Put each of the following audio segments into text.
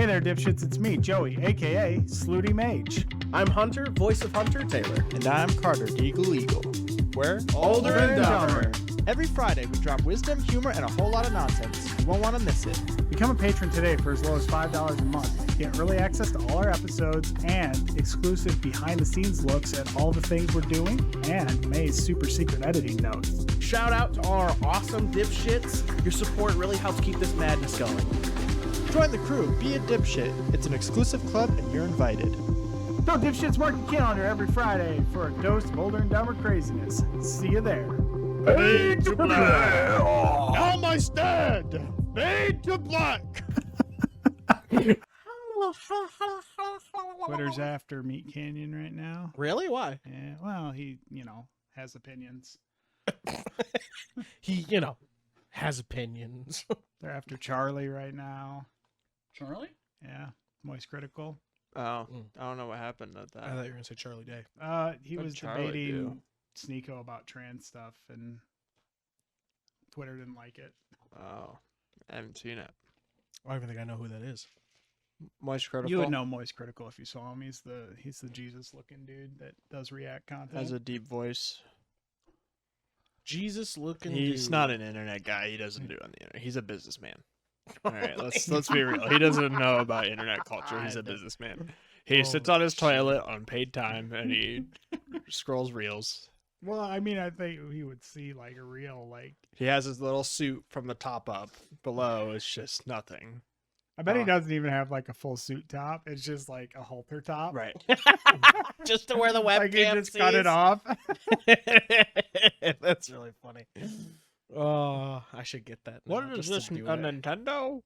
Hey there, dipshits, it's me, Joey, aka Slooty Mage. I'm Hunter, voice of Hunter Taylor. And I'm Carter, Deagle Eagle. We're Older and Dumber. Every Friday, we drop wisdom, humor, and a whole lot of nonsense. You won't want to miss it. Become a patron today for as low as $5 a month. Get early access to all our episodes and exclusive behind-the-scenes looks at all the things we're doing and May's super secret editing notes. Shout out to all our awesome dipshits. Your support really helps keep this madness going. Join the crew, be a dipshit. It's an exclusive club, and you're invited. So dipshits, mark your calendar every Friday for a dose of Older and Dumber craziness. See you there. Fade to black! Now my stand! Fade to black! Twitter's after Meat Canyon right now. Really? Why? Yeah, well, he, has opinions. He, has opinions. They're after Charlie right now. Charlie? Yeah, Moist Critical. Oh, I don't know what happened at that. I thought you were going to say Charlie Day. He What'd was Charlie debating do? Sneeko about trans stuff, and Twitter didn't like it. Oh, I haven't seen it. I don't even think I know who that is. Moist Critical You would know Moist Critical if you saw him. He's the Jesus-looking dude that does React content. has a deep voice. Jesus looking He's dude. not an internet guy. He doesn't do it on the internet. He's a businessman. All right, let's be real. He doesn't know about internet culture. He's a businessman. He sits on his toilet on paid time and he scrolls reels. Well, I mean, I think he would see like a real He has his little suit from the top up. Below is just nothing. I bet he doesn't even have like a full suit top. It's just like a halter top. Right. Just to wear the webcam. Like he just cut it off. That's really funny. Oh, I should get that. What now, is just to this? do A it. Nintendo?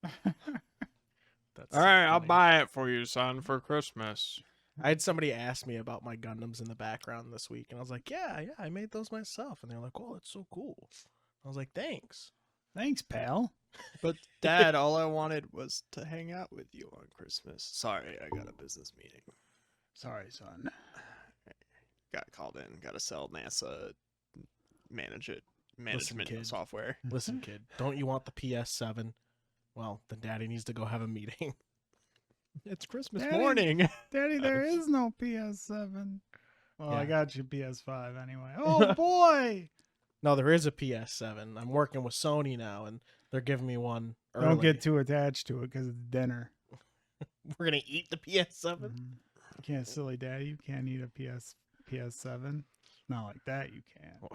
That's All right, I'll funny. buy it for you, son, for Christmas. I had somebody ask me about my Gundams in the background this week, and I was like, yeah, I made those myself. And they're like, oh, it's so cool. I was like, thanks. Thanks, pal. But Dad, all I wanted was to hang out with you on Christmas. Sorry, I got a business meeting. Sorry, son. Got called in. Got to sell NASA management kid. software. Listen, kid, don't you want the PS7? Well, then Daddy needs to go have a meeting. It's Christmas Daddy. morning. Daddy, there is no PS7. Well, I Yeah. got you PS5 anyway. Oh, boy. No, there is a PS7. I'm working with Sony now, and they're giving me one early. Don't get too attached to it because it's dinner. We're going to eat the PS7? You can't, silly daddy. You can't eat a PS7. Not like that, you can't.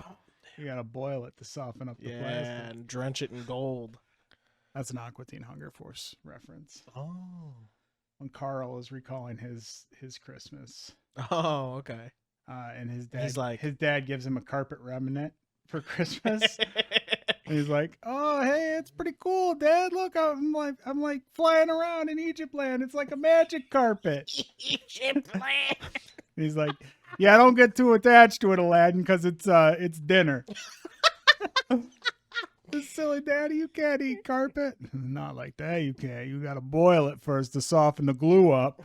You got to boil it to soften up the Yeah, plastic. and drench it in gold. That's an Aqua Teen Hunger Force reference. Oh. When Carl is recalling his Christmas, Oh, okay. and his dad, He's like- his dad gives him a carpet remnant for Christmas. And he's like, "Oh, hey, it's pretty cool, Dad. Look, I'm like flying around in Egypt land. It's like a magic carpet." Egypt land. He's like, "Yeah, don't get too attached to it, Aladdin, because it's dinner." This silly daddy, you can't eat carpet. Not like that, you can't. You gotta boil it first to soften the glue up.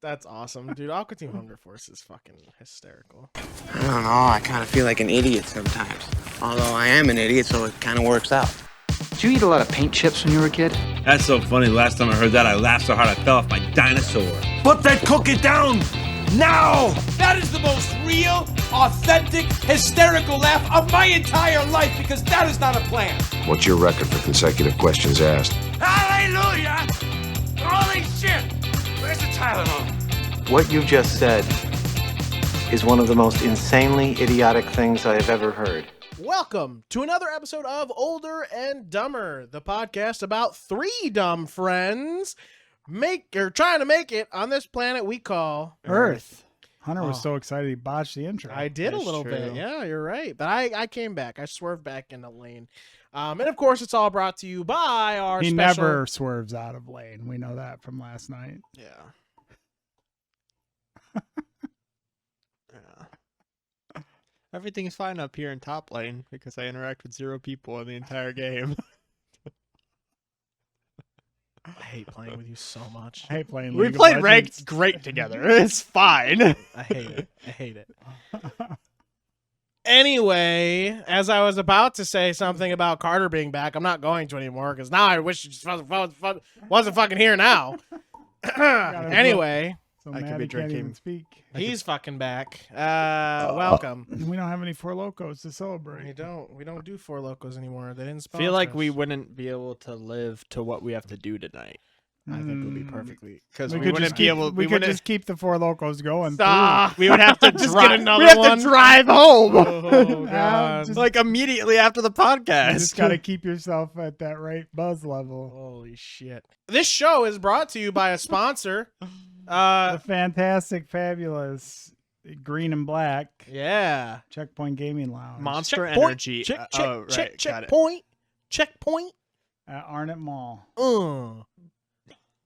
That's awesome, dude. Aqua Team Hunger Force is fucking hysterical. I don't know, I kind of feel like an idiot sometimes. Although I am an idiot, so it kind of works out. Did you eat a lot of paint chips when you were a kid? That's so funny. Last time I heard that, I laughed so hard I fell off my dinosaur. Put that cookie down now! That is the most real, authentic, hysterical laugh of my entire life because that is not a plan. What's your record for consecutive questions asked? Hallelujah! Holy shit! Where's the Tylenol? What you just said is one of the most insanely idiotic things I have ever heard. Welcome to another episode of Older and Dumber, the podcast about three dumb friends trying to make it on this planet we call Earth. Hunter was Oh. so excited he botched the intro. I did a That's little bit. true. Yeah, you're right. But I came back. I swerved back into lane. And of course, it's all brought to you by our He special... never swerves out of lane. We know that from last night. Yeah. Yeah. Everything's fine up here in top lane because I interact with 0 people in the entire game. I hate playing with you so much. I hate playing We League of play Legends. ranked great together. It's fine. I hate it. I hate it. Anyway, as I was about to say something about Carter being back, I'm not going to anymore because now I wish he just wasn't fucking here now. Anyway, So I could Maddie be can't even drinking. speak. he's fucking back. Welcome. We don't have any Four Locos to celebrate. We don't do Four Locos anymore. They didn't I sponsor feel like we us. wouldn't be able to live to what we have to do tonight. I think it would be perfectly. Because We we could wouldn't just be keep, able. we could wouldn't- just keep the Four Locos going. Stop. We would have to Just drive. get another we have one. to drive home. Oh god. Just- like immediately after the podcast. You just got to keep yourself at that right buzz level. Holy shit. This show is brought to you by a sponsor. The fantastic, fabulous Green and Black Yeah. Checkpoint Gaming Lounge Monster Checkpoint. Energy. Check, oh, right. Got it. checkpoint. Checkpoint. at Arnott Mall.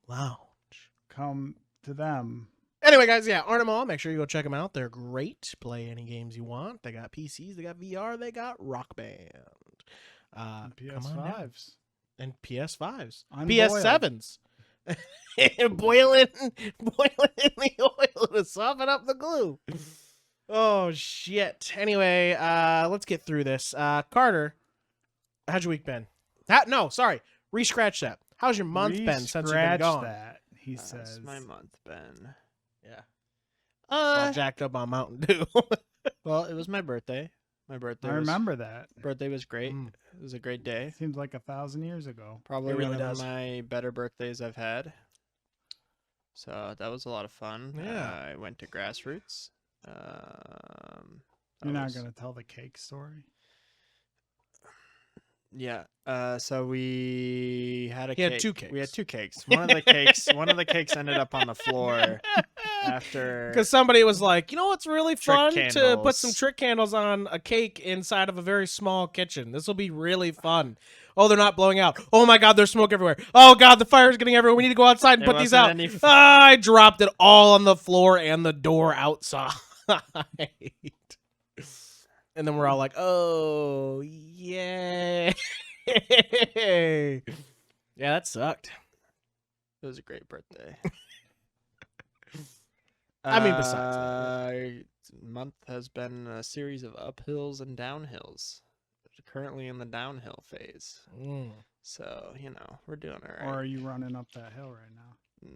Lounge. Come to them. Anyway, guys, yeah, Arnhem Mall. Make sure you go check them out. They're great. Play any games you want. They got PCs. They got VR. They got Rock Band. Come on down. PS5s. And PS5s. Unboiled. PS7s. boiling in the oil to soften up the glue. Oh, shit. Anyway, let's get through this. Carter, how's your week been? No, sorry. Re-scratch that. How's your month been since you've been Re-scratch gone? that, he How's says. my month been? Yeah. All jacked up on Mountain Dew. Well, it was my birthday. My birthday. I remember that. Birthday was great. It was a great day. Seems like 1,000 years ago. Probably It really one does. of my better birthdays I've had. So that was a lot of fun. Yeah. I went to Grassroots. You're not going to tell the cake story? Yeah. So we had a He had cake. two cakes. We had two cakes. One of the cakes ended up on the floor after Because somebody was like, you know what's really Trick fun? To put candles. some trick candles on a cake inside of a very small kitchen. This will be really fun. Oh, they're not blowing out. Oh my God, there's smoke everywhere. Oh God, the fire's getting everywhere. We need to go outside and There put these wasn't out. any I dropped it all on the floor and the door outside. And then we're all like, oh, yay. Yeah, that sucked. It was a great birthday. I mean, besides that. Month has been a series of uphills and downhills. Currently in the downhill phase. So, we're doing all right. Or are you running up that hill right now?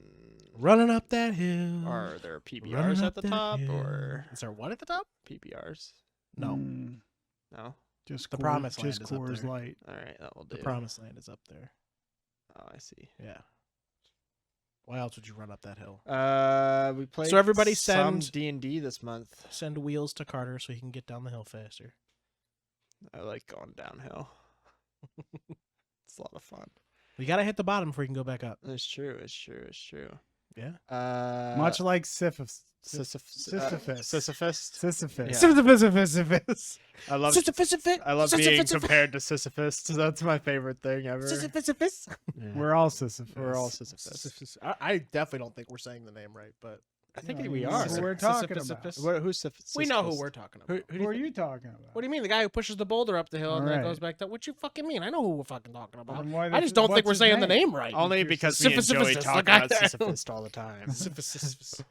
Running up that hill. Are there PBRs Running at up the that top? hill. Or Is there what at the top? PBRs? No. No? Just The Coors, Promised Land just is up Coors there. Light. All right, that will do. The Promised Land is up there. Oh, I see. Yeah. Why else would you run up that hill? We played So everybody some send- D&D this month. Send wheels to Carter so he can get down the hill faster. I like going downhill. It's a lot of fun. You gotta hit the bottom before you can go back up. It's true. It's true. It's true. Yeah. Much like Sisyphus. Sisyphus. Sisyphus. Yeah. Sisyphus. I love. I love being compared to Sisyphus. That's my favorite thing ever. Sisyphus. Yeah. We're all Sisyphus. We're all Sisyphus. I definitely don't think we're saying the name right, but I think No, we that's are. who we're talking Sisyphus. Who's Sisyphus? We know who we're talking about. Who are you talking about? What do you mean? The guy who pushes the boulder up the hill and then Alright. goes back down? What you fucking mean? I know who we're fucking talking about. Then why I the- just don't think what's we're his saying the name right. Only because me and Joey Sisyphus, talk the guy about that- Sisyphus all the time. Sisyphus.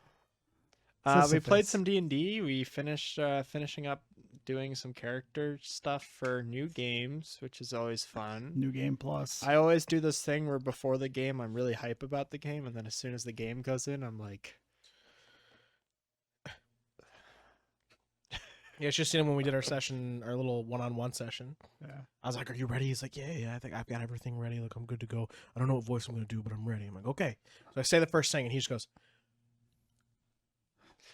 We played Sisyphus. some D&D. We finished finishing up doing some character stuff for new games, which is always fun. New Game Plus. I always do this thing where before the game, I'm really hype about the game, and then as soon as the game goes in, I'm like, Yeah, it's just seen him when we did our session, our little one-on-one session. Yeah. I was like, "Are you ready?" He's like, "Yeah, I think I've got everything ready. Like, I'm good to go. I don't know what voice I'm gonna do, but I'm ready." I'm like, "Okay." So I say the first thing, and he just goes,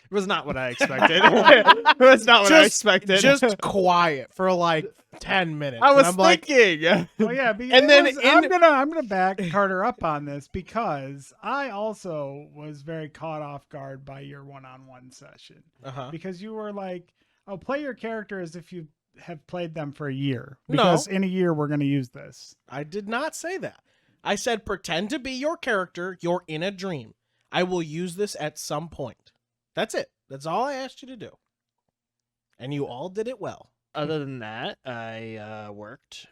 it was not what I expected. It was not what I expected. just quiet for like 10 minutes. I And was I'm like, thinking. Oh yeah, And then I'm gonna back Carter up on this because I also was very caught off guard by your one-on-one session uh-huh. because you were like, "Oh, play your character as if you have played them for a year No. because in a year we're gonna use this." I did not say that. I said, pretend to be your character. You're in a dream. I will use this at some point. That's it. That's all I asked you to do. And you all did it well. Other than that, I worked,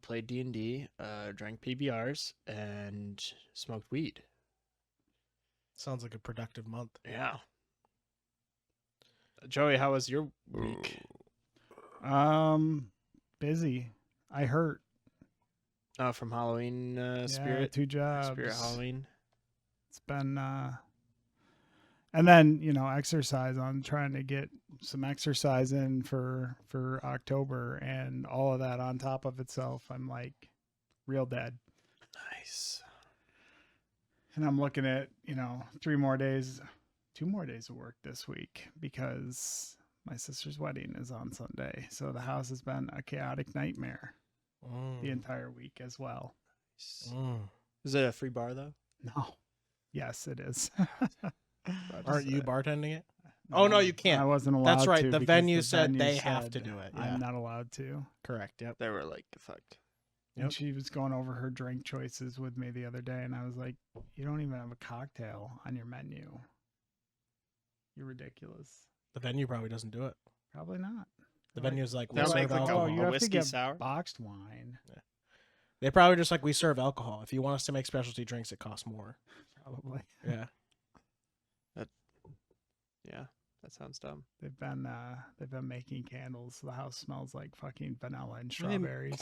played D&D, drank PBRs, and smoked weed. Sounds like a productive month. Yeah. Joey, how was your week? Busy. I hurt. Oh, from Halloween Spirit. 2 jobs. Spirit Halloween. It's been and then, exercise. I'm trying to get some exercise in for October, and all of that on top of itself. I'm like real dead. Nice. And I'm looking at, 2 more days of work this week because my sister's wedding is on Sunday. So the house has been a chaotic nightmare the entire week as well. Is it a free bar though? No. Yes, it is. Aren't you bartending it? Oh, no, you can't. I wasn't allowed to. That's right. The because venue the said venue they have said to do it. Yeah. I'm not allowed to. Correct. Yep. They were like, fucked. And she was going over her drink choices with me the other day, and I was like, you don't even have a cocktail on your menu. You're ridiculous. The venue probably doesn't do it. Probably not. The venue's like, we They'll serve make like alcohol. you a have to whiskey get sour. boxed wine. Yeah. They probably just like, we serve alcohol. If you want us to make specialty drinks, it costs more. Probably. Yeah. Yeah, that sounds dumb. They've been making candles. The house smells like fucking vanilla and strawberries.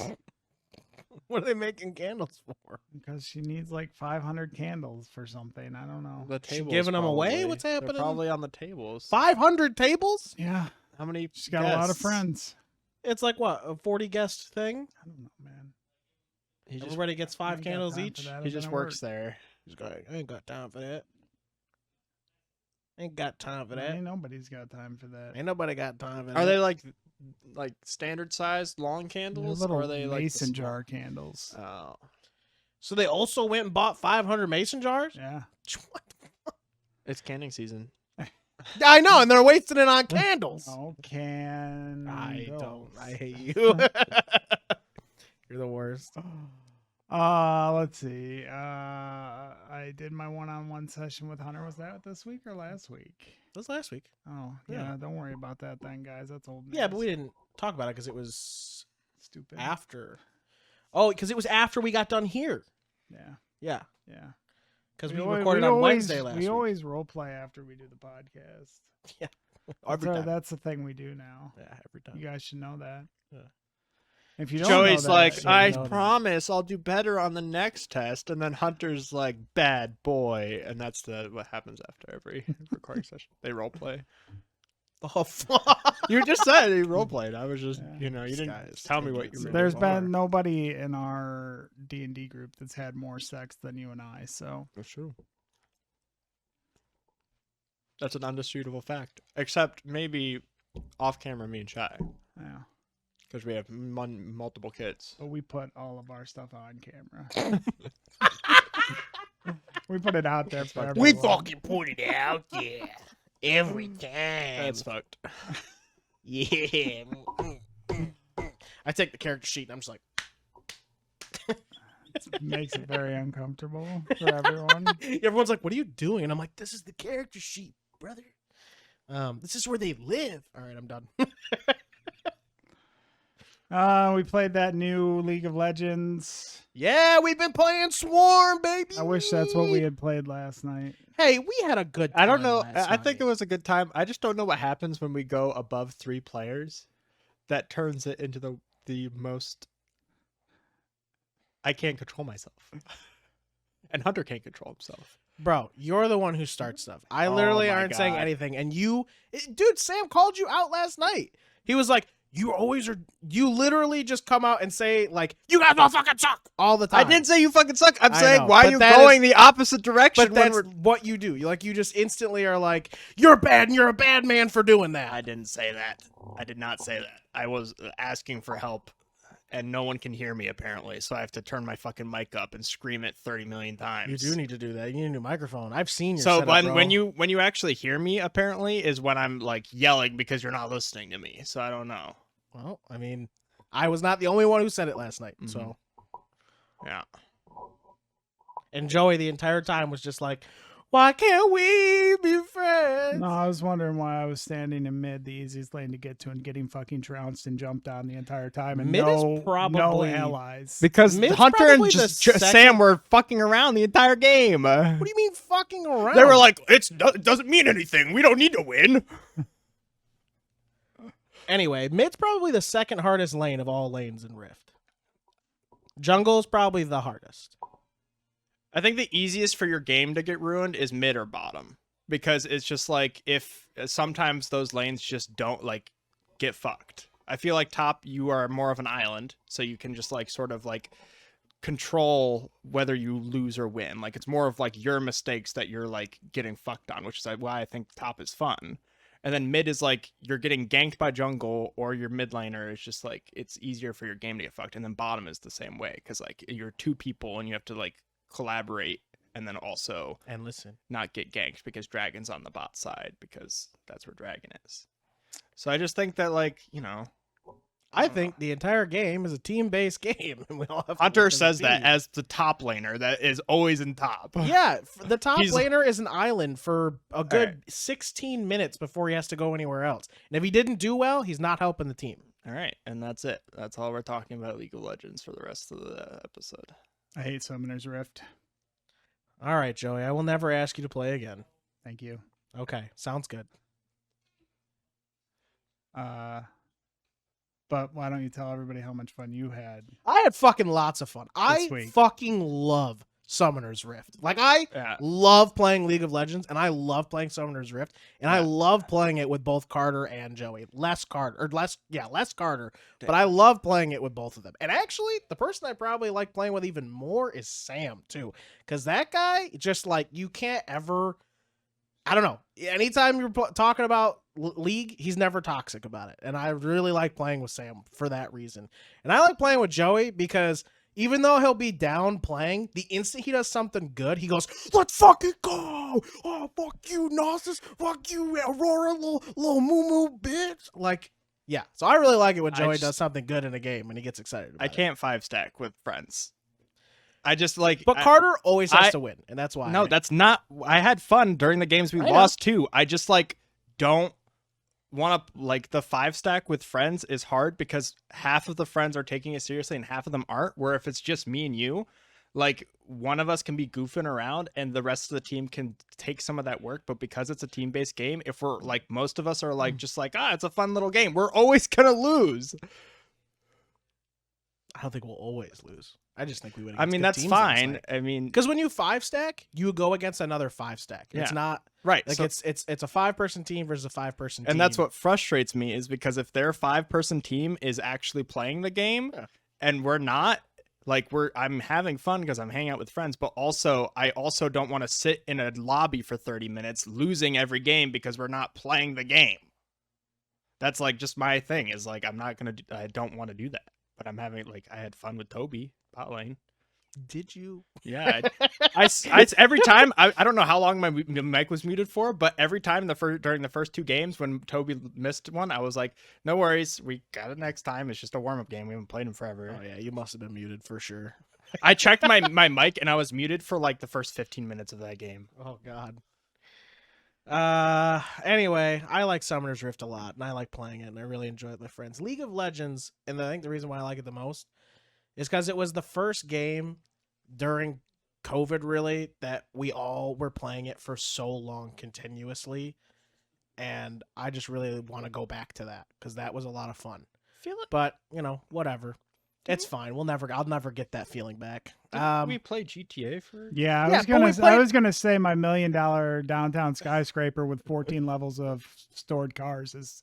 What are they making candles for? Because she needs like 500 candles for something. I don't know. The She tables giving them away? probably. What's happening? They're probably on the tables. 500 tables? Yeah. How many? She's got a lot of guests? friends. It's like what, a 40 guest thing? I don't know, man. He just, Everybody gets I 5 ain't got candles time each? for that. he I've just been at works work. there. He's like, I ain't got time for that. Ain't got time for that. Ain't nobody's got time for that. Ain't nobody got time for that. Are they like standard sized long They're candles, little or are they like the mason small- jar candles. Oh, So they also went and bought 500 mason jars? Yeah. it's canning season. I know, and they're wasting it on candles. Oh, can I don't. I hate you. You're the worst. Let's see. I did my one-on-one session with Hunter. Was that this week or last week? That was last week. Oh, Yeah. yeah. Don't worry about that then, guys. That's old news. Yeah, but we didn't talk about it because it was Stupid. after. Oh, because it was after we got done here. Yeah. Yeah, Yeah. because we always- recorded on Wednesday last We week. always role play after we do the podcast. Yeah, every time. That's the thing we do now. Yeah, every time. You guys should know that. Yeah. If you don't Joey's know that, like, you I know that. promise I'll do better on the next test, and then Hunter's like, bad boy, and that's what happens after every recording session. They role play. Oh, fuck. You just said he role played. I was just, Yeah. you This guy didn't is tell me taking what it you so really there's are. been nobody in our D&D group that's had more sex than you and I. So That's true. That's an undisputable fact. Except maybe off camera, me and Shy, yeah. because we have multiple kids. But we put all of our stuff on camera. We put it out there for We everyone. fucking put it out there every time. That's fucked. Yeah. I take the character sheet and I'm just like, It makes it very uncomfortable for everyone. everyone's like, what are you doing? And I'm like, this is the character sheet, brother. This is where they live. All right, I'm done. We played that new League of Legends. Yeah, we've been playing Swarm, baby. I wish that's what we had played last night. Hey, we had a good time. I don't know. last I think it night. was a good time. I just don't know what happens when we go above 3 players. That turns it into the most. I can't control myself, and Hunter can't control himself. Bro, you're the one who starts stuff. I Oh literally my aren't saying God. anything. And dude, Sam called you out last night. He was like, you literally just come out and say, like, you guys all fucking suck all the time. I didn't say you fucking suck. I'm I saying know, why but are you that going is- the opposite direction But when that's we're. what you do. You just instantly are like, you're bad and you're a bad man for doing that. I didn't say that. I did not say that. I was asking for help, and no one can hear me apparently, so I have to turn my fucking mic up and scream it 30 million times. You do need to do that. You need a new microphone. I've seen your So setup, bro. when you actually hear me apparently is when I'm like yelling because you're not listening to me. So I don't know. Well, I mean, I was not the only one who said it last night. Mhm. So, Yeah. and Joey the entire time was just like, why can't we be friends? No, I was wondering why I was standing in mid, the easiest lane to get to, and getting fucking trounced and jumped on the entire time, and Mid is no probably- allies. Because Mid's Hunter and probably the just second- Sam were fucking around the entire game. What do you mean fucking around? They were like, it doesn't mean anything. We don't need to win. Anyway, mid's probably the second hardest lane of all lanes in Rift. Jungle is probably the hardest. I think the easiest for your game to get ruined is mid or bottom, because it's just like if sometimes those lanes just don't like get fucked. I feel like top, you are more of an island, so you can just like sort of like control whether you lose or win. Like it's more of like your mistakes that you're like getting fucked on, which is like why I think top is fun. And then mid is like you're getting ganked by jungle, or your mid laner is just like it's easier for your game to get fucked. And then bottom is the same way, because like you're two people and you have to like collaborate and then also And listen, not get ganked because Dragon's on the bot side, because that's where Dragon is. So I just think that like, you know, I think the entire game is a team-based game. And we all have to Hunter work as a says that team. as the top laner that is always in top. Yeah, the top He's- laner is an island for a good right. 16 minutes before he has to go anywhere else. And if he didn't do well, he's not helping the team. All right, and that's it. That's all we're talking about League of Legends for the rest of the episode. I hate Summoner's Rift. All right, Joey, I will never ask you to play again. Thank you. Okay, sounds good. But why don't you tell everybody how much fun you had? I had fucking lots of fun. I week. fucking love Summoner's Rift. Like, I Yeah. love playing League of Legends, and I love playing Summoner's Rift, and I Yeah. love playing it with both Carter and Joey. Less Carter. But I love playing it with both of them. And actually, the person I probably like playing with even more is Sam, too. Because that guy, just like, you can't ever... I don't know. Anytime you're talking about League, he's never toxic about it. And I really like playing with Sam for that reason. And I like playing with Joey because even though he'll be down playing, the instant he does something good, he goes, let's fucking go! Oh, fuck you, Gnosis! Fuck you, Aurora, little moo-moo bitch! Like, yeah. So I really like it when Joey does something good in a game and he gets excited about I it. can't 5-stack with friends. I just like... But Carter always has to win, and that's why. No, that's not... I had fun during the games we I know. lost, too. I just, like, don't want to... Like, the 5-stack with friends is hard because half of the friends are taking it seriously and half of them aren't, where if it's just me and you, like, one of us can be goofing around and the rest of the team can take some of that work, but because it's a team-based game, if we're, like, most of us are, like, just like, it's a fun little game, we're always gonna lose. I don't think we'll always lose. I just think we would. I mean, that's fine. I mean... Because when you 5-stack, you go against another 5-stack. It's Yeah. not Right. like so- it's a 5-person team versus a 5-person team. And that's what frustrates me is because if their 5-person team is actually playing the game and we're not, like I'm having fun because I'm hanging out with friends, but also I also don't want to sit in a lobby for 30 minutes losing every game because we're not playing the game. That's like just my thing is like I don't want to do that. But I'm having like I had fun with Toby bot lane. Did you? Yeah, I every time I don't know how long my mic was muted for, but every time during the first 2 games when Toby missed one, I was like, "No worries, we got it next time. It's just a warm up game. We haven't played him forever." Oh yeah, you must have been muted for sure. I checked my mic and I was muted for like the first 15 minutes of that game. Oh god. Anyway, I like Summoner's Rift a lot, and I like playing it, and I really enjoy it with my friends. League of Legends, and I think the reason why I like it the most is because it was the first game during COVID, really, that we all were playing it for so long continuously, and I just really want to go back to that because that was a lot of fun. Feel it. But you know, whatever. It's fine. I'll never get that feeling back. We played GTA for Yeah, Yeah, but we I played- was gonna say my $1 million downtown skyscraper with 14 levels of stored cars is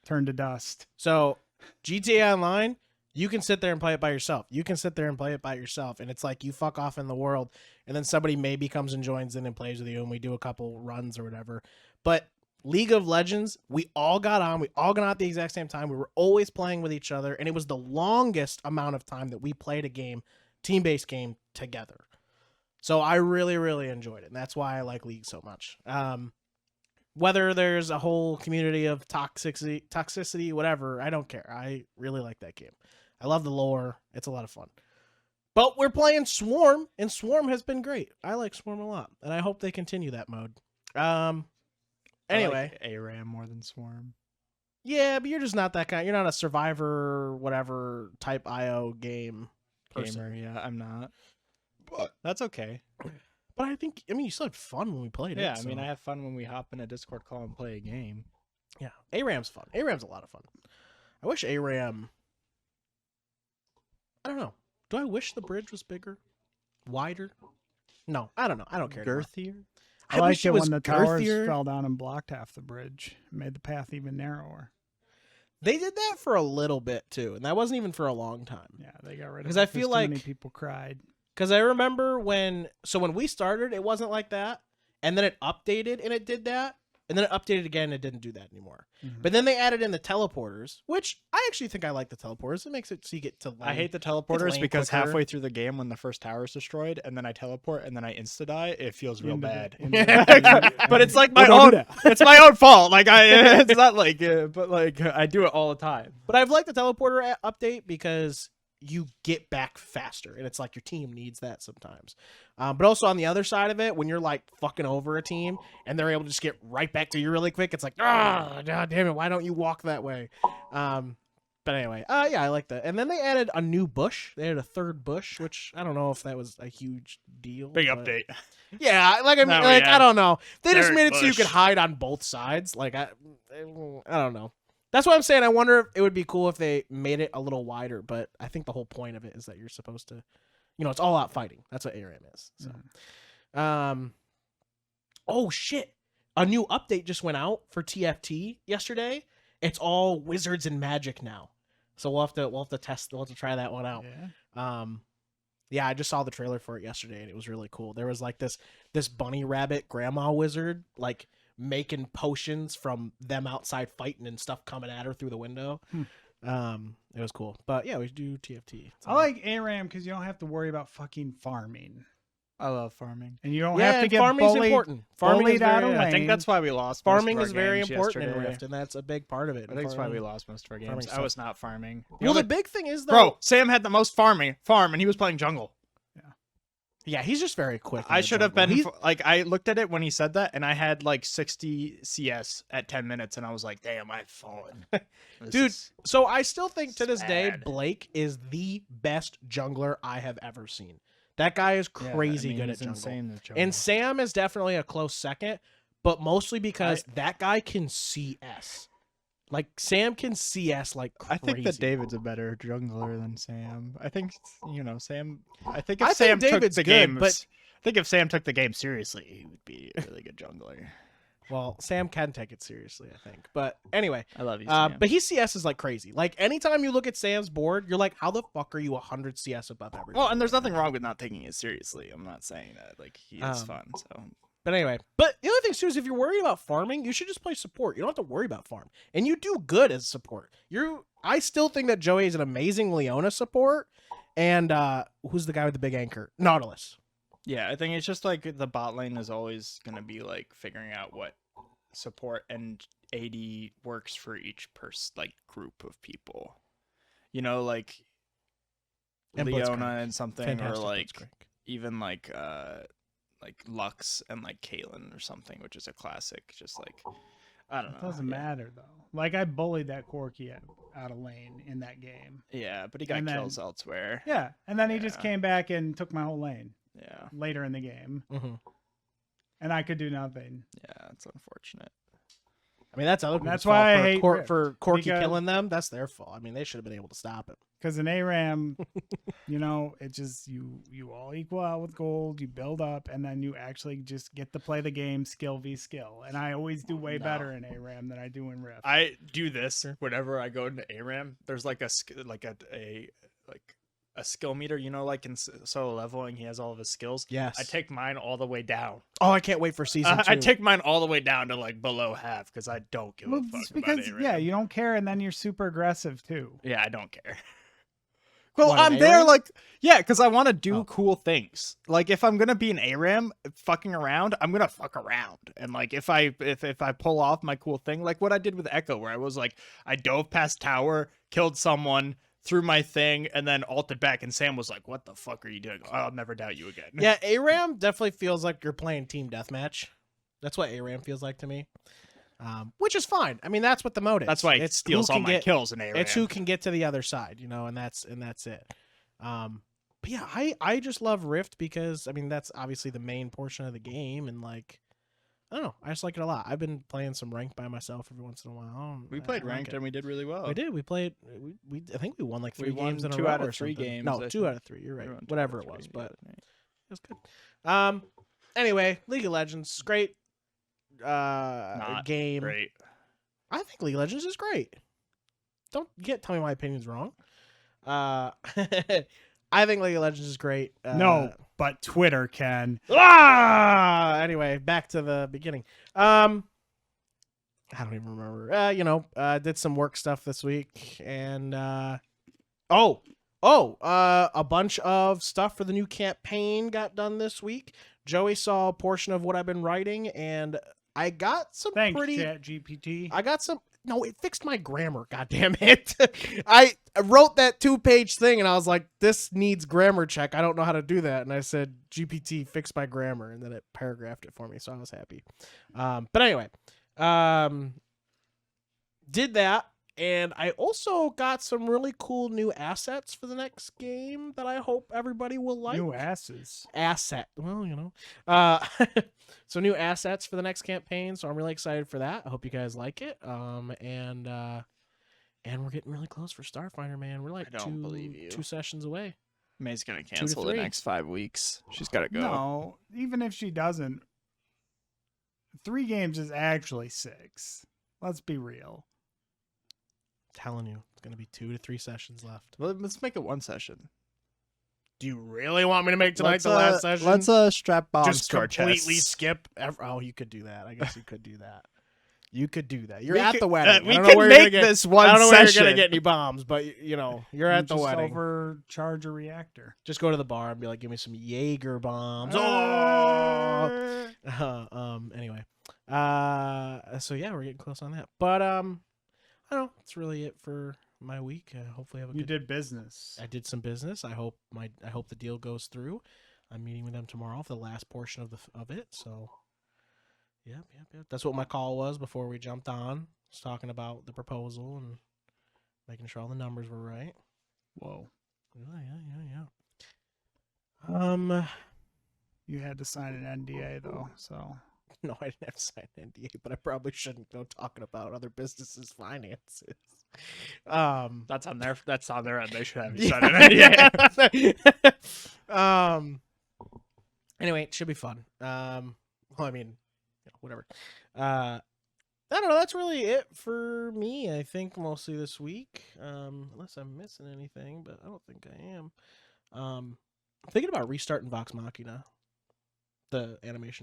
turned to dust. So GTA Online, you can sit there and play it by yourself. And it's like you fuck off in the world, and then somebody maybe comes and joins in and plays with you, and we do a couple runs or whatever. But League of Legends, we all got on. We all got on at the exact same time. We were always playing with each other, and it was the longest amount of time that we played a game, team-based game, together. So I really, really enjoyed it, and that's why I like League so much. Whether there's a whole community of toxicity, whatever, I don't care. I really like that game. I love the lore. It's a lot of fun. But we're playing Swarm, and Swarm has been great. I like Swarm a lot, and I hope they continue that mode. Anyway, I like ARAM more than Swarm. yeah, but you're just not that kind. You're not a Survivor, whatever type IO game person. Gamer, yeah, I'm not. But that's okay. But I mean, you still had fun when we played it. Yeah, I so- mean, I have fun when we hop in a Discord call and play a game. Yeah, ARAM's fun. ARAM's a lot of fun. I wish ARAM. I don't know. Do I wish the bridge was bigger, wider? No, I don't know. I don't care. anymore. Girthier. I I wish liked it it was when the towers girthier. fell down and blocked half the bridge, made the path even narrower. They did that for a little bit too, and that wasn't even for a long time. Yeah, they got rid of it. 'Cause I feel too many like- people cried. Because I remember when we started, it wasn't like that, and then it updated and it did that, and then it updated again and it didn't do that anymore. Mhm. But then they added in the teleporters, which I actually think I like the teleporters. It makes it so you get to lane. I hate the teleporters lane because quicker. halfway through the game, when the first tower is destroyed, and then I teleport and then I insta die, it feels real Into the- bad. into the- But it's like my Don't do own. that. It's my own fault. Like it's not like, but like I do it all the time. But I've liked the teleporter update because you get back faster, and it's like your team needs that sometimes. But also on the other side of it, when you're like fucking over a team and they're able to just get right back to you really quick, it's like, god damn it, why don't you walk that way? But anyway, yeah, I like that. And then they added a new bush. They added a third bush, which I don't know if that was a huge deal. Big but- update. Yeah, like I mean, Now we like I have don't know. They just third made it so you bush. could hide on both sides. Like I don't know. That's what I'm saying. I wonder if it would be cool if they made it a little wider, but I think the whole point of it is that you're supposed to, it's all out fighting. That's what ARAM is. So, oh shit. A new update just went out for TFT yesterday. It's all wizards and magic now. So we'll have to try that one out. Yeah. Yeah, I just saw the trailer for it yesterday and it was really cool. There was like this bunny rabbit grandma wizard like making potions from them outside fighting and stuff coming at her through the window. It was cool. But yeah, we do TFT. I like ARAM because you don't have to worry about fucking farming. I love farming. And you don't Yeah, have to and get farming's bullied, important. Farming bullied is out very- of I think lane. that's why we lost. Farming most is of our very games important in yesterday. Rift, and that's a big part of it. I think that's why we Farming- lost most of our farming games. I sucks. was not farming. Well, the big thing is though, Bro, Sam had the most farm, and he was playing jungle. yeah, he's just very quick. in I the should have jungle. been like, I looked at it when he said that, and I had like 60 CS at 10 minutes, and I was like, damn, I've fallen. This Dude, is- so I still think to this day sad. Blake is the best jungler I have ever seen. That guy is Yeah, I crazy mean, good he's at jungle. insane at jungle. And Sam is definitely a close second, but mostly because that guy can CS. Like Sam can CS like crazy. I think that David's a better jungler than Sam. I think Sam. I think if I think Sam David's took the good, game, but- I think if Sam took the game seriously, he would be a really good jungler. Well, Sam can take it seriously, I think. But anyway, I love you, Sam. but he CS is like crazy. Like anytime you look at Sam's board, you're like, how the fuck are you 100 CS above everyone? Well, and there's nothing wrong with not taking it seriously. I'm not saying that. Like, he is fun. So But anyway, but the other thing too is if you're worried about farming, you should just play support. You don't have to worry about farm, and you do good as support. I still think that Joey is an amazing Leona support, and who's the guy with the big anchor? Nautilus. yeah, I think it's just like the bot lane is always gonna be like figuring out what support and AD works for each group of people. Like And Leona Blitzcrank. and something, Fantastic or like Blitzcrank. even like Lux and like Caitlyn or something, which is a classic. Just like I don't It know. doesn't yeah. matter though. Like I bullied that Corki out of lane in that game. Yeah, but he got And then- kills elsewhere. Yeah, and then he just Yeah. came back and took my whole lane Yeah, later in the game, Mhm. and I could do nothing. yeah, it's unfortunate. I mean, that's other And people's that's fault why I for hate Rift, for Corki because- killing them. That's their fault. I mean, they should have been able to stop it. Because in ARAM, it just you all equal out with gold, you build up, and then you actually just get to play the game skill v skill. And I always do way better in ARAM than I do in Rift. I do this whenever I go into ARAM. There's like a skill meter, like in solo leveling, he has all of his skills. Yes. I take mine all the way down. Oh, I can't wait for season 2. I take mine all the way down to like below half because I don't give Well, a fuck it's because about ARAM. yeah, you don't care, and then you're super aggressive too. Yeah, I don't care. Well, What, in I'm there ARAM? because I want to do cool things. Like if I'm gonna be in ARAM fucking around, I'm gonna fuck around. And like if I pull off my cool thing, like what I did with Echo, where I was like, I dove past tower, killed someone, threw my thing, and then ulted back, and Sam was like, "What the fuck are you doing? I'll never doubt you again." Yeah, ARAM definitely feels like you're playing team deathmatch. That's what ARAM feels like to me. Which is fine. I mean, that's what the mode is. That's why it It's steals who all can my get- kills in ARAM. It's who can get to the other side, and that's it. But yeah, I just love Rift because I mean that's obviously the main portion of the game, and like I don't know. I just like it a lot. I've been playing some ranked by myself every once in a while. We played ranked and we did really well. We did. We played. We I think we won like 3 We won games in a 2 row out of or 3 something. games, No, I 2 think. out of 3. You're right. We won 2 Whatever out it of was, 3, but yeah. it was good. Anyway, League of Legends, great. Game. Great. I think League of Legends is great. Don't tell me my opinion's wrong. I think League of Legends is great. No, but Twitter can. Anyway, back to the beginning. I don't even remember. Did some work stuff this week, and a bunch of stuff for the new campaign got done this week. Joey saw a portion of what I've been writing, and I got some Thanks, pretty. ChatGPT. I got some. No, it fixed my grammar. God damn it! I wrote that 2-page thing, and I was like, "This needs grammar check. I don't know how to do that." And I said, "GPT, fix my grammar," and then it paragraphed it for me, so I was happy. But anyway, did that, and I also got some really cool new assets for the next game that I hope everybody will like. New asses. Asset. Well, so new assets for the next campaign. So I'm really excited for that. I hope you guys like it. And we're getting really close for Starfinder, man. We're like I don't believe you. 2 sessions away. May's gonna 2 to cancel the 3. next 5 weeks. She's gotta go. No, even if she doesn't, 3 games is actually 6. Let's be real. Telling you, it's gonna be 2 to 3 sessions left. Well, let's make it 1 session. Do you really want me to make tonight the last session? Let's strap bombs Just to our completely chests. skip. Oh, you could do that. I guess you could do that. You could do that. You're We at could- the wedding. we I don't know could where you're make gonna get- this 1 I don't know where you're session. gonna get any bombs, but you're at the Just wedding. overcharge a reactor. Just go to the bar and be like, "Give me some Jaeger bombs." Anyway, so yeah, we're getting close on that. But I don't know. That's really it for my week. Hopefully, I have a You good. did business. I did some business. I hope the deal goes through. I'm meeting with them tomorrow for the last portion of it. So, yep. That's what my call was before we jumped on. Just talking about the proposal and making sure all the numbers were right. Whoa. Yeah. You had to sign an NDA though, so. No, I didn't have to sign an NDA, but I probably shouldn't go talking about other businesses' finances. That's on their end. They should have you sign an NDA. Anyway, it should be fun. Whatever. I don't know. That's really it for me. I think mostly this week, unless I'm missing anything, but I don't think I am. I'm thinking about restarting Vox Machina, the animated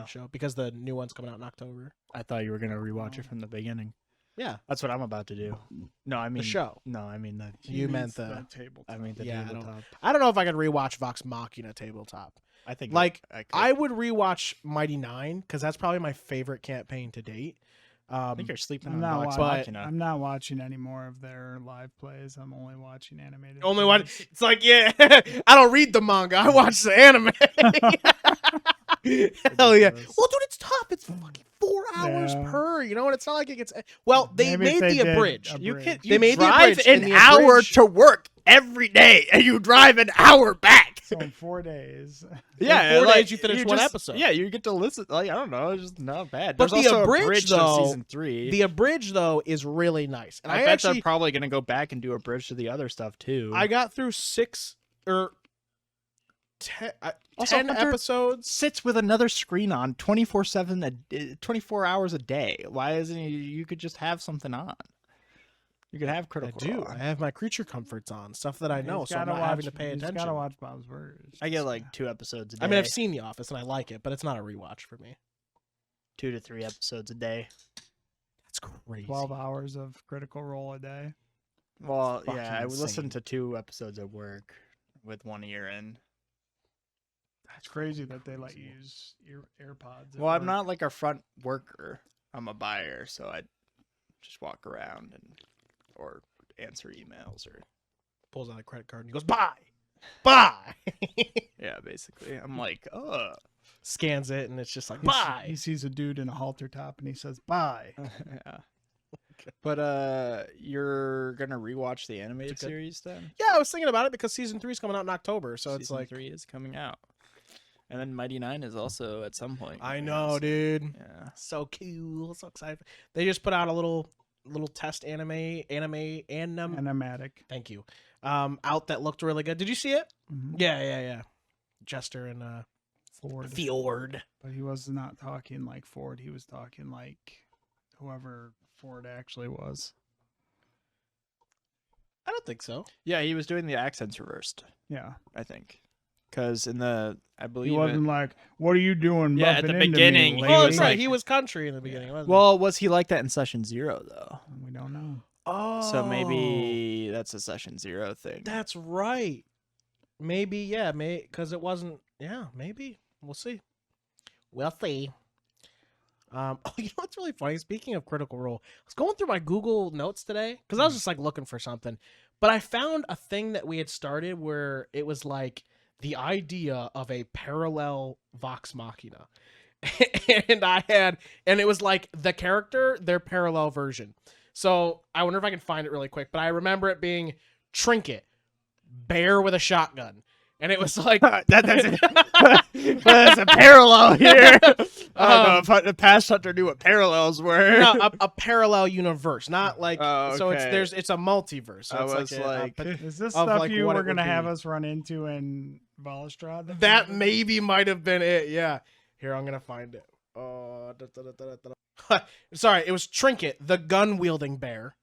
show, because the new one's coming out in October. I thought you were gonna rewatch it from the beginning. Yeah, That's what I'm about to do. No, I mean the show. No, I mean the. You meant the table. I mean the Yeah, tabletop. I don't know if I could rewatch Vox Machina tabletop. I think Like I I would rewatch Mighty Nine because that's probably my favorite campaign to date. think you're sleeping I'm on not Vox wa- Machina. I'm I'm not watching any more of their live plays. I'm only watching animated. Only one. It's like, yeah, I don't read the manga. I watch the anime. Hell yeah. Well, dude, it's tough. It's fucking 4 hours Yeah. per. You know, and it's not like it gets. Well, they Maybe if made they the did abridged. a You bridge. can. You They made the drive abridged. an and the hour abridged- to work every day, and you drive an hour back. So in 4 days. Yeah, 4 days you finish one episode. Yeah, you get to listen. Like I don't know, it's just not bad. But There's the also abridged, a bridge though, to season 3. The abridged though is really nice, and I I bet actually they're probably gonna go back and do a bridge to the other stuff too. I got through 6 or 10, Also, 10 Hunter episodes. sits with another screen on 24/7, 24 hours a day. Why isn't he? You could just have something on. You could have I Critical do. Role I on. have my creature comforts on, stuff that I know, He's so I'm gotta not having watch- to pay he's attention. gotta watch Bob's Burgers. I get like 2 episodes a day. I mean, I've seen The Office and I like it, but it's not a rewatch for me. 2 to 3 episodes a day. That's crazy. 12 hours of Critical Role a day. Well, Fucking yeah, I would listen insane. to 2 episodes at work with 1 ear in. It's crazy that they let you use AirPods. at Well, I'm work. not like a front worker. I'm a buyer, so I just walk around or answer emails or Pulls out a credit card and he goes, "Buy, buy." yeah, basically. I'm like, Scans it and it's just like, He "Buy." He sees a dude in a halter top and he says, "Bye." yeah. But you're gonna rewatch the animated good- series then? Yeah, I was thinking about it because season 3 is coming out in October, so it's Season like 3 is coming out. And then Mighty Nine is also at some point. I know, dude. Yeah. So cool. So excited. They just put out a little test animatic. Thank you. Out that looked really good. Did you see it? Mhm. Yeah. Jester and Ford. Fjord. But he was not talking like Ford. He was talking like whoever Ford actually was. I don't think so. Yeah, he was doing the accents reversed, Yeah. I think. Because I believe He wasn't like, "What are you doing?" Yeah, at bumping the into beginning, me, he Oh, lady?" that's was right. like- He was country in the beginning. Wasn't Well, was he like that in Session 0 though? We don't know. he? Oh, So maybe that's a Session 0 thing. that's right. Maybe, yeah, because it wasn't. Yeah, maybe we'll see. We'll see. Oh, you know what's really funny? Speaking of Critical Role, I was going through my Google Notes today because I was just like looking for something, but I found a thing that we had started where it was like the idea of a parallel Vox Machina, and it was like the character, their parallel version. So I wonder if I can find it really quick, but I remember it being Trinket, bear with a shotgun. And it was like that's a parallel here. I don't know if the past hunter knew what parallels were. no, a parallel universe, not like Oh, so. okay. It's a multiverse. So I it's was like, Is this of, stuff like, you what it were would gonna have be. us run into in Balustrade? that maybe might have been it. Yeah. Here, I'm gonna find it. Sorry, it was Trinket, the gun-wielding bear,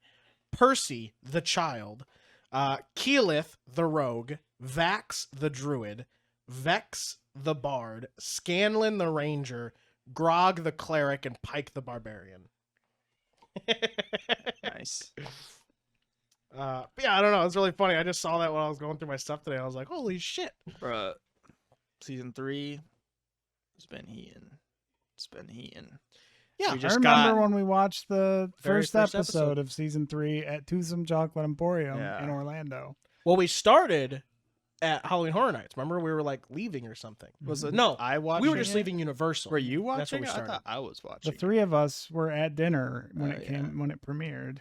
Percy, the child, Keyleth, the rogue, Vax, the druid, Vex, the bard, Scanlan, the ranger, Grog, the cleric, and Pike, the barbarian. nice. But yeah, I don't know. It's really funny. I just saw that when I was going through my stuff today. I was like, holy shit. Bruh. Season 3 has been heating. It's been heating. Yeah, We I just remember got when we watched the Very first first episode episode. of season 3 at Twosome Chocolate Emporium Yeah. in Orlando. Well, we started at Halloween Horror Nights. Remember, we were like leaving or something. Was it? No, I watched we were just it? leaving Universal. Were you That's watching where we it? I started. thought I was watching The three of us were at dinner when Oh, it when it premiered.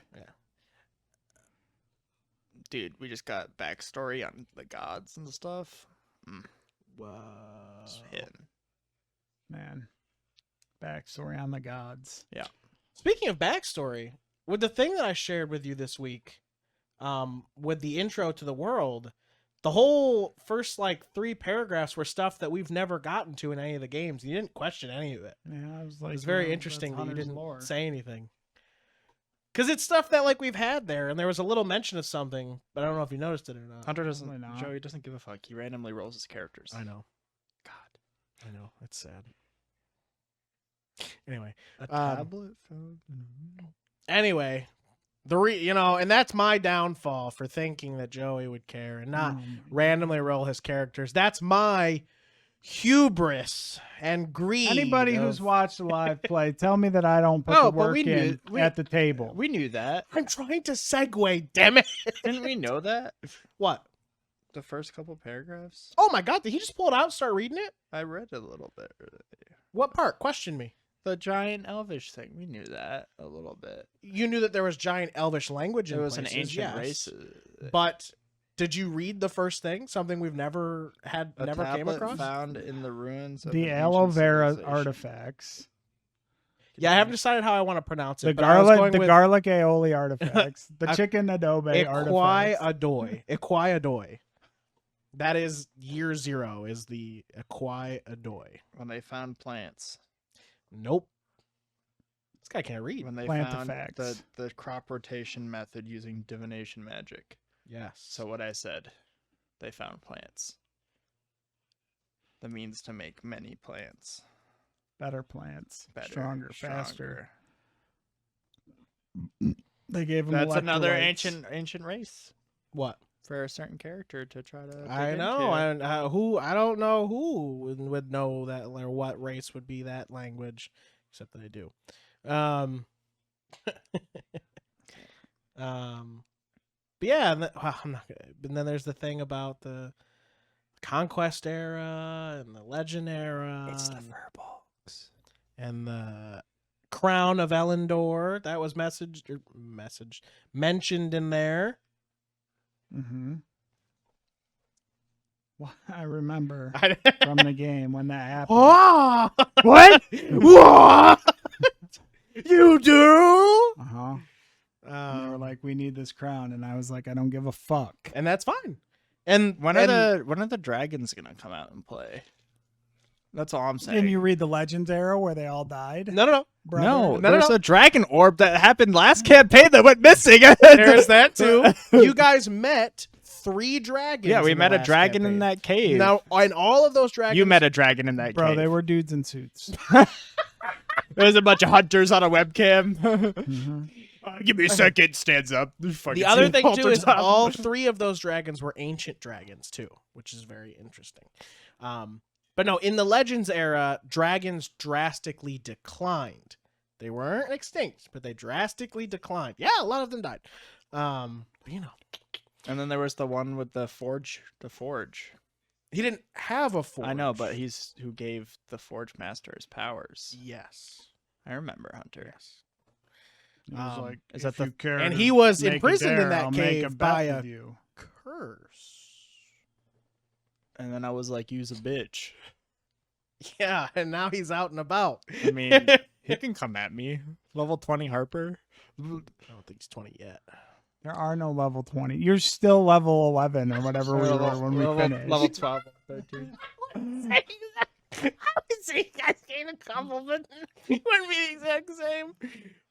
Dude, we just got backstory on the gods and stuff. Wow. It's hitting. Man, backstory on the gods. Yeah. Speaking of backstory, with the thing that I shared with you this week, with the intro to the world, the whole first like 3 paragraphs were stuff that we've never gotten to in any of the games. You didn't question any of it. Yeah, I was like, It was very well, interesting that's that you Hunter's didn't lore. say anything. Because it's stuff that like we've had there, and there was a little mention of something, but I don't know if you noticed it or not. Hunter doesn't. Probably not. Joey doesn't give a fuck. He randomly rolls his characters. I know. God. I know. It's sad. Anyway. A tablet found. Anyway, and that's my downfall for thinking that Joey would care and not randomly roll his characters. That's my hubris and greed. Anybody of- who's watched a live play, tell me that I don't put Oh, the but work we knew- in we- at the table. We knew that. I'm trying to segue, damn it. Didn't we know that? What? The first couple paragraphs? Oh my god, did he just pull it out and start reading it? I read a little bit. What part? Question me. The giant elvish thing. We knew that a little bit. You knew that there was giant elvish language in It was places, an ancient yes. race. But did you read the first thing? Something we've never came tablet across? found in the ruins of The an aloe ancient vera civilization. artifacts, Yeah, I haven't decided how I want to pronounce the it. but I was garlic, going the with garlic aioli artifacts, the A- chicken adobe artifacts. Equai Adoy. That is year 0 is the Equai Adoy. When they found plants. Nope. This guy can't read. When they Plant found effects. the crop rotation method using divination magic. Yes. So what I said, they found plants. The means to make many plants. Better plants, Better, stronger, faster. stronger. They gave them. That's another electrolytes. ancient race What? for a certain character to try to. I dig know. into. I don't know who would know that or what race would be that language, except that I do. But yeah, I'm not gonna. And then there's the thing about the Conquest era and the Legend era. It's the and- Furbolgs. and the Crown of Elendor that was mentioned in there. Mm-hmm. Well, I remember I- from the game when that happened. Oh! What? What? You do? Uh-huh. And they were Um, like, we need this crown. And I was like, I don't give a fuck. and that's fine. And When are the dragons gonna come out and play? That's all I'm saying. Didn't you read the Legends era where they all died? no. Brother? No, No, there's no. a dragon orb that happened last campaign that went missing. There's that too. You guys met 3 dragons. Yeah, we in the met a last dragon in campaign. that cave. Now, and all of those dragons. You met a dragon in that Bro, cave. they were dudes in suits. There's a bunch of hunters on a webcam. Mm-hmm. Give me a second. Stands up. The other thing too is all 3 of those dragons were ancient dragons too, which is very interesting. But no, in the Legends era, dragons drastically declined. They weren't extinct, but they drastically declined. Yeah, a lot of them died. But, you know, And then there was the one with the forge. The forge. he didn't have a forge. I know, but he's who gave the forge master his powers. yes, I remember Hunter. yes. It was Um, like, is if that the- you care and to he was make a imprisoned in dare, that I'll make cave bet by with a you. curse. And then I was like, use a bitch. Yeah, and now he's out and about. I mean, he can come at me. Level 20 Harper. I don't think he's 20 yet. There are no level 20. You're still level 11 or whatever we were when we finished. Level 12, 13. I would say you guys gain a compliment. Wouldn't be the exact same.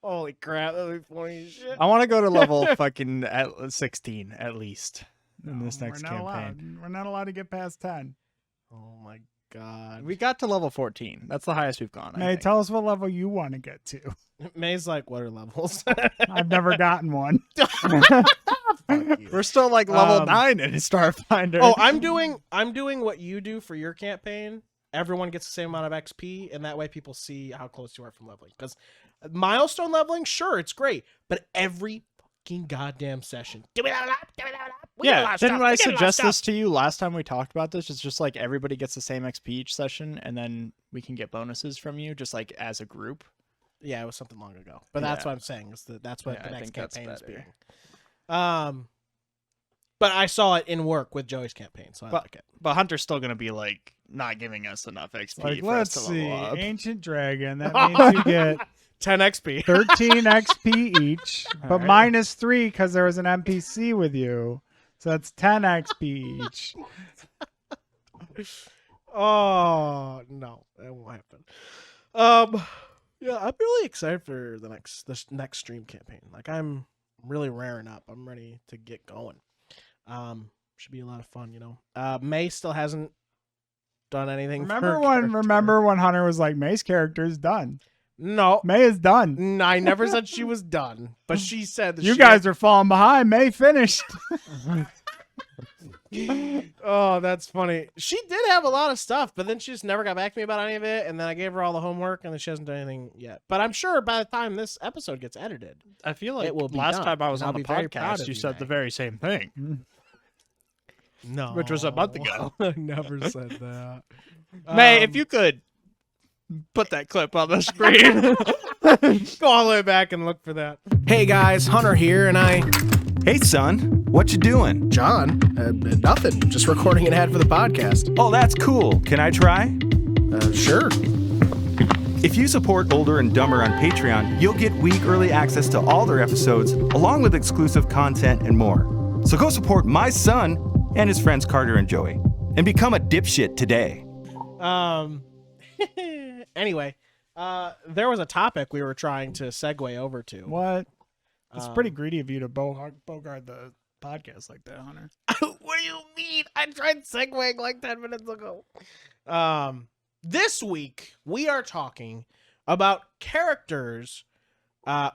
Holy crap, that would be funny as shit. I want to go to level fucking at 16 at least in this No, next we're not campaign. allowed. We're not allowed to get past 10. Oh my god. We got to level 14. That's the highest we've gone. I Hey, think. tell us what level you want to get to. May's like, what are levels? I've never gotten one. We're still like level Um, 9 in Starfinder. Oh, I'm doing what you do for your campaign. Everyone gets the same amount of XP, and that way people see how close you are from leveling. Because milestone leveling, sure, it's great, but every fucking goddamn session. yeah. Didn't I suggest this to you last time we talked about this? It's just like everybody gets the same XP each session, and then we can get bonuses from you, just like as a group. Yeah, it was something long ago, but that's Yeah. what I'm saying. That's what Yeah, the I next think that's campaign is better. being. But I saw it in work with Joey's campaign, so I like it. But Hunter's still gonna be like not giving us enough XP Like, for us let's to level see. up. Ancient Dragon. That means you get 10 XP. 13 XP each, but Alright. minus 3 because there was an NPC with you. So that's 10 XP each. Oh no, that won't happen. Yeah, I'm really excited for this next stream campaign. Like, I'm really raring up. I'm ready to get going. Should be a lot of fun, you know. May still hasn't done anything. for Remember her when? character. Remember when Hunter was like, "May's character is done. No, May is done." I never said she was done, but she said that You she guys are falling behind. May finished. Oh, that's funny. She did have a lot of stuff, but then she just never got back to me about any of it. And then I gave her all the homework, and then she hasn't done anything yet. But I'm sure by the time this episode gets edited, I feel like it will be last done, time I was and on I'll the be very proud podcast, of you you, said May. the very same thing. No, Which was a month ago. I never said that. May, if you could put that clip on the screen. go all the way back and look for that. Hey guys, Hunter here, and Hey son, what you doing? John, nothing. Just recording an ad for the podcast. Oh, that's cool. Can I try? Sure. If you support Older and Dumber on Patreon, you'll get week early access to all their episodes, along with exclusive content and more. So go support my son and his friends Carter and Joey, and become a dipshit today. Anyway, there was a topic we were trying to segue over to. What? It's pretty greedy of you to bogart the podcast like that, Hunter. What do you mean? I tried segueing like 10 minutes ago. This week, we are talking about characters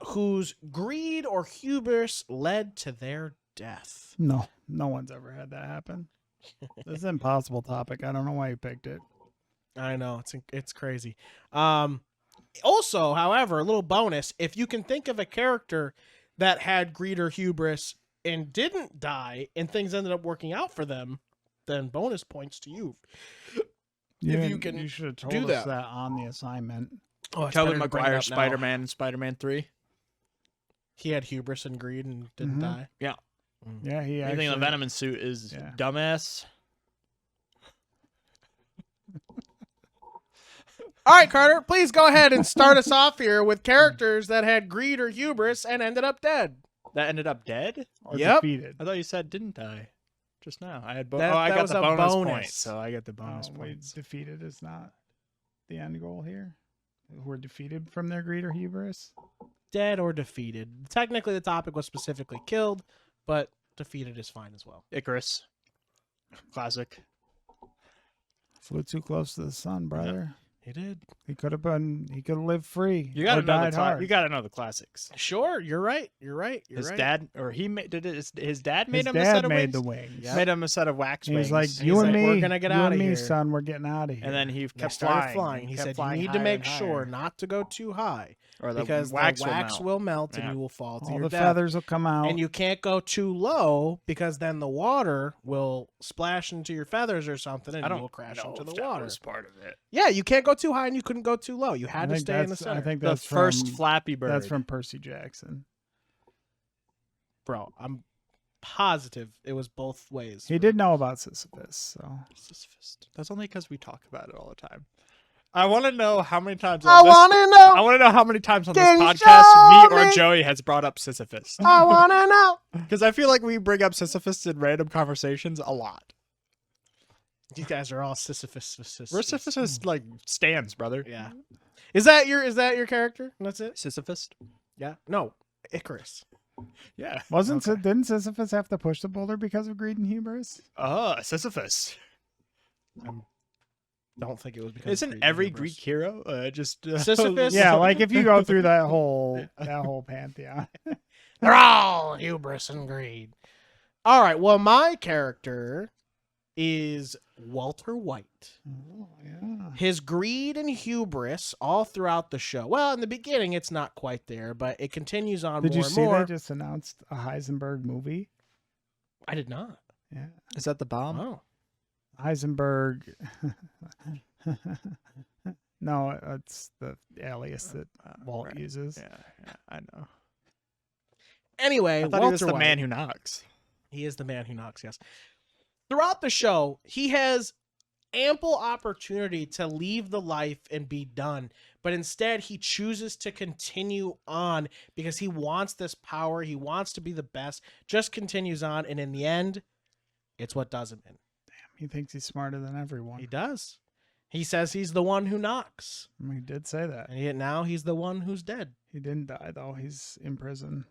whose greed or hubris led to their death. No one's ever had that happen. This is an impossible topic. I don't know why you picked it. I know, it's crazy. Also, however, a little bonus, if you can think of a character that had greed or hubris and didn't die and things ended up working out for them, then bonus points to you. You can you should have told do us that. that on the assignment. Oh, it's Tobey better to bring it Maguire, up now. Spider-Man, and Spider-Man 3. He had hubris and greed and didn't Mhm. die. Yeah. Yeah, he Anything in the actually. Venom suit is Yeah. dumbass. All right, Carter, please go ahead and start us off here with characters that had greed or hubris and ended up dead. That ended up dead? Or Yep. defeated. I thought you said didn't die. Just now. I had That- I that got was the a bonus, bonus. point, so I get the bonus Wait, points. defeated is not the end goal here. Who were defeated from their greed or hubris? Dead or defeated. Technically, the topic was specifically killed, but defeated is fine as well. Icarus. Classic. Flew too close to the sun, brother. He did. He could have been. He could have lived free. You gotta or know died the hard. you gotta know the classics. Sure, you're right. You're right. You're His right. dad, or he made did it. His dad made His him a dad set of made wings. the wings. Made him a set of wax He wings. was like, He's "You and like, me, we're gonna get you outta and me, here." son. We're getting out of here." and then he They kept started flying. flying. He kept said, flying "You need to higher make and sure higher. not to go too high, or the because wax, the wax will will melt Yeah. and you will fall to all your the death. feathers will come out. And you can't go too low because then the water will splash into your feathers or something, and I you don't will crash know into if the that water. was part of it. Yeah, you can't go too high, and you couldn't go too low. You I had to think stay in the that's- center. I think The that's first from, Flappy Bird. That's from Percy Jackson. Bro, I'm positive it was both ways. He did know about Sisyphus, so Sisyphus. That's only because we talk about it all the time. I want to know how many times. I on this- want to know. I want to know how many times on this Can you podcast show me or me? Joey has brought up Sisyphus. I want to know. Because I feel like we bring up Sisyphus in random conversations a lot. You guys are all Sisyphus. Sisyphus like stands, brother. Yeah. Is that your character? That's it? Sisyphus. Yeah. No, Icarus. Yeah. didn't Sisyphus have to push the boulder because of greed and hubris? Sisyphus. Don't think it was because Isn't every Greek hero just Sisyphus? Yeah, like if you go through that whole pantheon. They're all hubris and greed. All right. Well, my character is Walter White. Oh, yeah. His greed and hubris all throughout the show. Well, in the beginning, it's not quite there, but it continues on Did more you and see more. they just announced a Heisenberg movie? I did not. Yeah. Is that the bomb? Oh. Heisenberg. No, it's the alias that Walt right. uses. Yeah, I know. Anyway, I thought Walter he was the White. man who knocks. He is the man who knocks, yes. Throughout the show, he has ample opportunity to leave the life and be done, but instead he chooses to continue on because he wants this power, he wants to be the best, just continues on, and in the end, it's what does him in. He thinks he's smarter than everyone. He does. He says he's the one who knocks, I mean, he did say that. and yet now he's the one who's dead. He didn't die, though. He's in prison.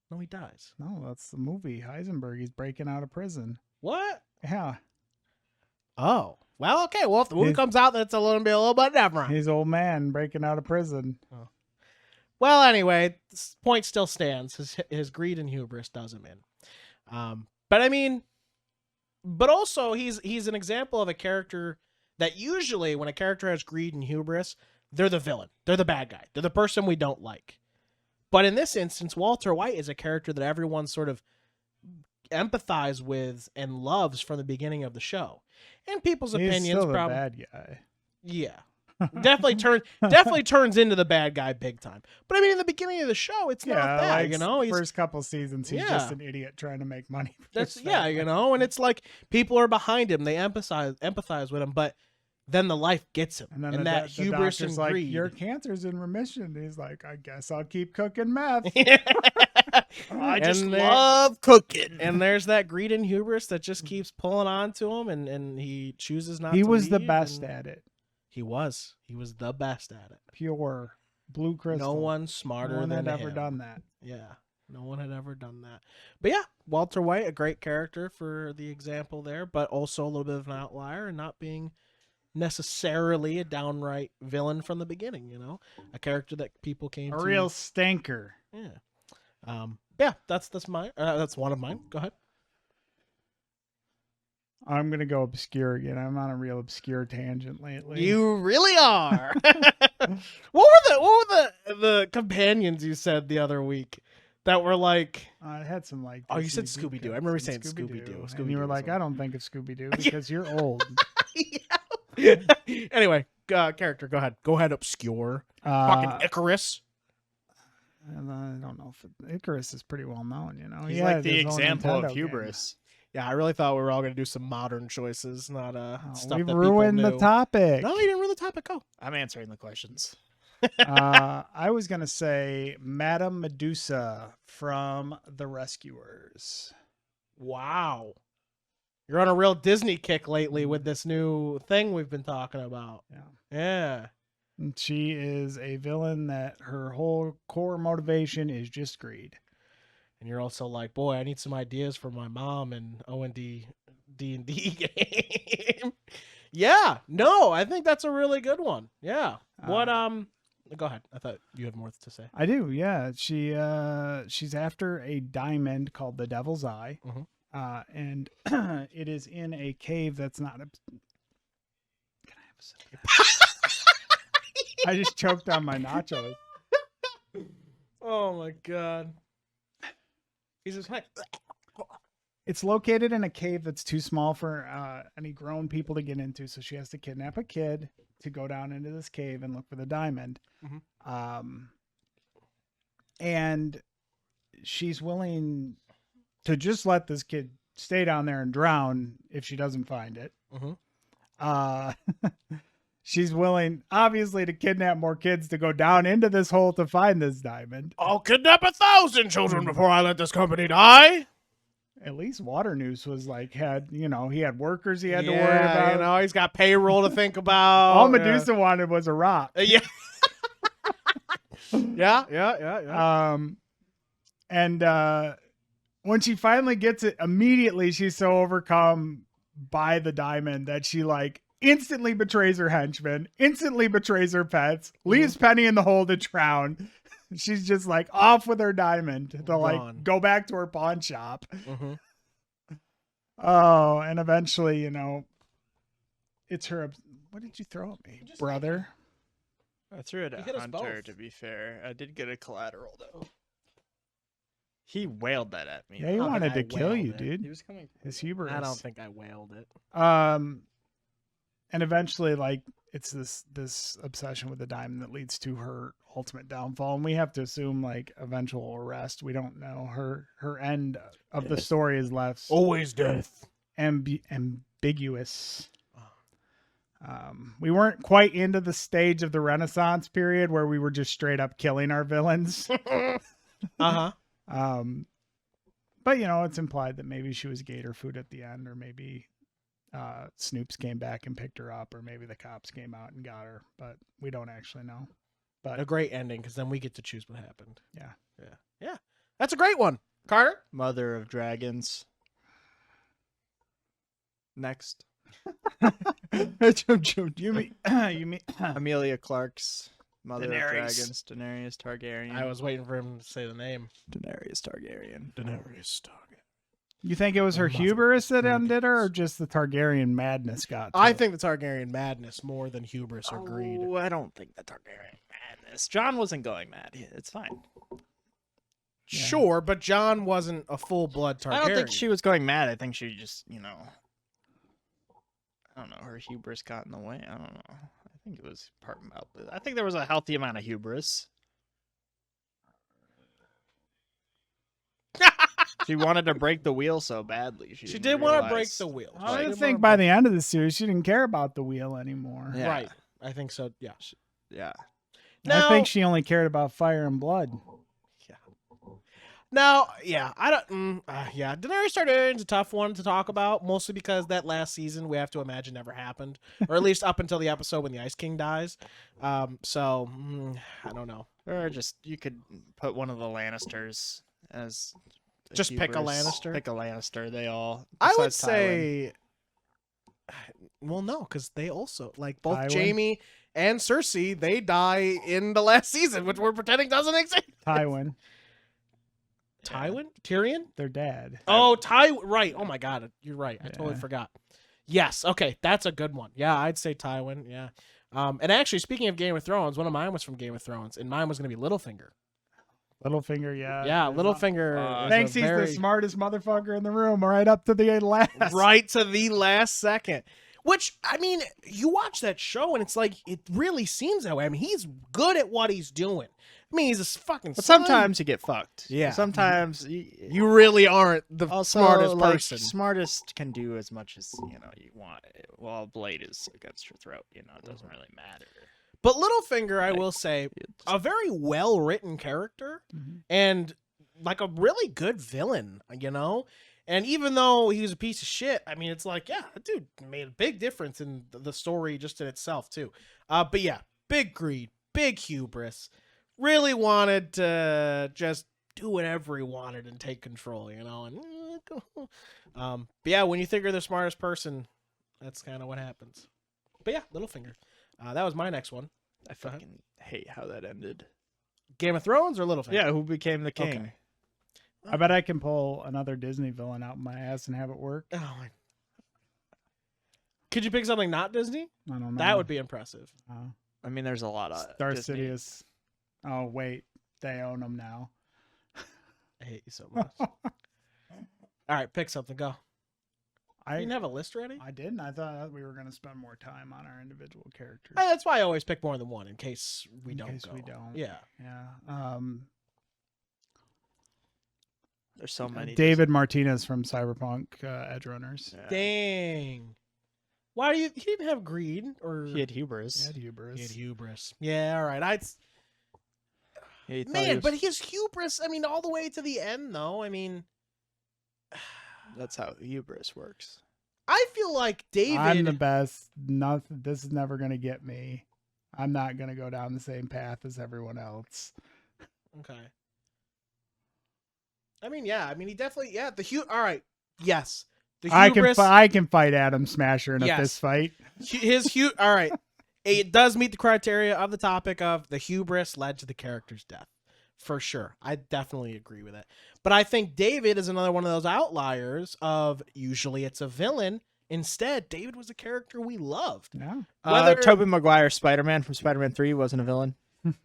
No, he dies. No, that's the movie. Heisenberg, he's breaking out of prison. What? Yeah. Oh. Well, okay. Well, if the movie He's- comes out, that's a little bit different. He's old man breaking out of prison. Well, anyway, this point still stands. His greed and hubris does him in. But I mean, but also he's an example of a character that usually when a character has greed and hubris, they're the villain. They're the bad guy. They're the person we don't like. But in this instance, Walter White is a character that everyone sort of empathize with and loves from the beginning of the show. And people's He's opinions still the probably bad guy. yeah. definitely turns into the bad guy big time. But I mean, in the beginning of the show, it's not Yeah, bad, like you know. first couple seasons, he's Yeah. just an idiot trying to make money. for That's his yeah, family. you know, and it's like people are behind him. They empathize with him, but then the life gets him, And then and the that the hubris doctor's and like, greed. your cancer's in remission. He's like, I guess I'll keep cooking meth. I And just there- love cooking. And there's that greed and hubris that just keeps pulling on to him, and he chooses not. He to was the leave, best and at it. He was the best at it. Pure blue crystal. No one smarter No one than had ever him. done that. Yeah, no one had ever done that. But yeah, Walter White, a great character for the example there, but also a little bit of an outlier and not being necessarily a downright villain from the beginning. You know, a character that people came A to. real stinker. Yeah. Yeah, that's mine. That's one of mine. Go ahead. I'm gonna go obscure again. I'm on a real obscure tangent lately. You really are. What were the companions you said the other week that were like? I had some like. Oh, you said Disney Scooby Doo. I cats remember and saying Scooby Doo. And you were like, I don't think of Scooby Doo because you're old. Anyway, character. Go ahead. Go ahead. Obscure. Fucking Icarus. And I don't know if Icarus is pretty well known. You know, He's He like had the his own example of Nintendo game. hubris. Yeah, I really thought we were all gonna do some modern choices, not stuff We've that ruined people the knew. topic. No, you didn't the topic. Go. I'm answering the questions. I was gonna say Madame Medusa from The Rescuers. Wow. You're on a real Disney kick lately with this new thing we've been talking about. Yeah. And she is a villain that her whole core motivation is just greed. And you're also like, boy, I need some ideas for my mom and D&D game. Yeah. No, I think that's a really good one. Yeah. What go ahead. I thought you had more to say. I do, yeah. She's after a diamond called the Devil's Eye. And it is in a cave that's not a... Can I have a sip? I just choked on my nachos. Oh my god. He's just like... It's located in a cave that's too small for any grown people to get into, so she has to kidnap a kid to go down into this cave and look for the diamond. And she's willing to just let this kid stay down there and drown if she doesn't find it. She's willing, obviously, to kidnap more kids to go down into this hole to find this diamond. I'll kidnap 1,000 children before I let this company die. At least Water Noose was like, he had workers he had to worry about. He's got payroll to think about. All Medusa wanted was a rock. Yeah. Yeah. And when she finally gets it, immediately she's so overcome by the diamond that she like instantly betrays her henchmen, instantly betrays her pets, leaves Penny in the hole to drown. She's just like off with her diamond to like go back to her pawn shop. Oh, and eventually, it's her. What did you throw at me, brother? I threw it at hit us Hunter, both. to be fair. I did get a collateral, though. He wailed that at me. Yeah, he wanted to kill you, dude. He was coming. His hubris. I don't think I wailed it. And eventually, like, it's this obsession with the diamond that leads to her ultimate downfall, and we have to assume like eventual arrest. We don't know. Her end of the story is left always death, ambiguous. We weren't quite into the stage of the Renaissance period where we were just straight up killing our villains. But it's implied that maybe she was gator food at the end, or maybe Snoops came back and picked her up, or maybe the cops came out and got her, but we don't actually know. But a great ending, because then we get to choose what happened. Yeah. That's a great one. Carter? Mother of Dragons. Next. you mean Amelia Clark's Mother Daenerys. of Dragons, Daenerys Targaryen. I was waiting for him to say the name. Daenerys Targaryen. You think it was her hubris that undid her, or just the Targaryen madness got to I her? think the Targaryen madness more than hubris or greed. Oh, I don't think the Targaryen madness. John wasn't going mad. It's fine. Sure, but John wasn't a full-blood Targaryen. I don't think she was going mad. I think she just, I don't know, her hubris got in the way. I don't know. I think it was part about it. I think there was a healthy amount of hubris. She wanted to break the wheel so badly. She did want to break the wheel. I think by the end of the series, she didn't care about the wheel anymore. Yeah. Right. I think so, yeah. Yeah. I think she only cared about fire and blood. Now, Daenerys Targaryen's a tough one to talk about, mostly because that last season we have to imagine never happened, or at least up until the episode when the Ice King dies. I don't know. Or just, you could put one of the Lannisters as... Just pick a hubris. Lannister? Pick a Lannister. They all... I would besides Tywin. say... Well, no, because they also, like, both Tywin? Jaime and Cersei, they die in the last season, which we're pretending doesn't exist. Tywin, Tywin? Tyrion? their dad. Oh, Tywin. Right. Oh, my God. You're right. I totally Yeah. forgot. Yes. Okay. That's a good one. Yeah, I'd say Tywin. Yeah. And actually, speaking of Game of Thrones, one of mine was from Game of Thrones, and mine was going to be Littlefinger. Littlefinger, yeah. Yeah, Littlefinger. Thanks, he's the smartest motherfucker in the room, right up to the last. Right to the last second. Which, I mean, you watch that show, and it's like, it really seems that way. I mean, he's good at what he's doing. I mean, he's a fucking. But son. sometimes you get fucked. Yeah. Sometimes You really aren't the also, smartest like, person. Smartest can do as much as you want. While a blade is against your throat, it doesn't really matter. But Littlefinger, I will say, a very well written character and like a really good villain, And even though he was a piece of shit, I mean, it's like, yeah, that dude made a big difference in the story just in itself too. But yeah, big greed, big hubris. Really wanted to just do whatever he wanted and take control, And but yeah, when you think you're the smartest person, that's kind of what happens. But yeah, Littlefinger. That was my next one. I fucking hate how that ended. Game of Thrones or Littlefinger? Yeah, who became the king? Okay. I bet I can pull another Disney villain out my ass and have it work. Oh my. Could you pick something not Disney? I don't know. That would be impressive. I mean, there's a lot of Star Disney. Sidious. Oh wait, they own them now. I hate you so much. All right, pick something. Go. You didn't have a list ready? I didn't. I thought we were going to spend more time on our individual characters. That's why I always pick more than one in case we don't. Yeah. Yeah. There's so many. David Martinez from Cyberpunk Edgerunners. Yeah. Dang. Why do you? He didn't have greed or He had hubris. He had hubris. He had hubris. Yeah. All right. He thought Man, he but was- his hubris. I mean, all the way to the end, though. I mean, that's how hubris works. I feel like David. I'm the best. Nothing. This is never going to get me. I'm not going to go down the same path as everyone else. Okay. I mean, yeah. I mean, he definitely. Yeah. All right. Yes. The hubris. I can fight Adam Smasher in a Yes. fist fight. All right. It does meet the criteria of the topic of the hubris led to the character's death. For sure. I definitely agree with it. But I think David is another one of those outliers of usually it's a villain. Instead, David was a character we loved. Yeah. Tobey Maguire Spider-Man from Spider-Man 3 wasn't a villain.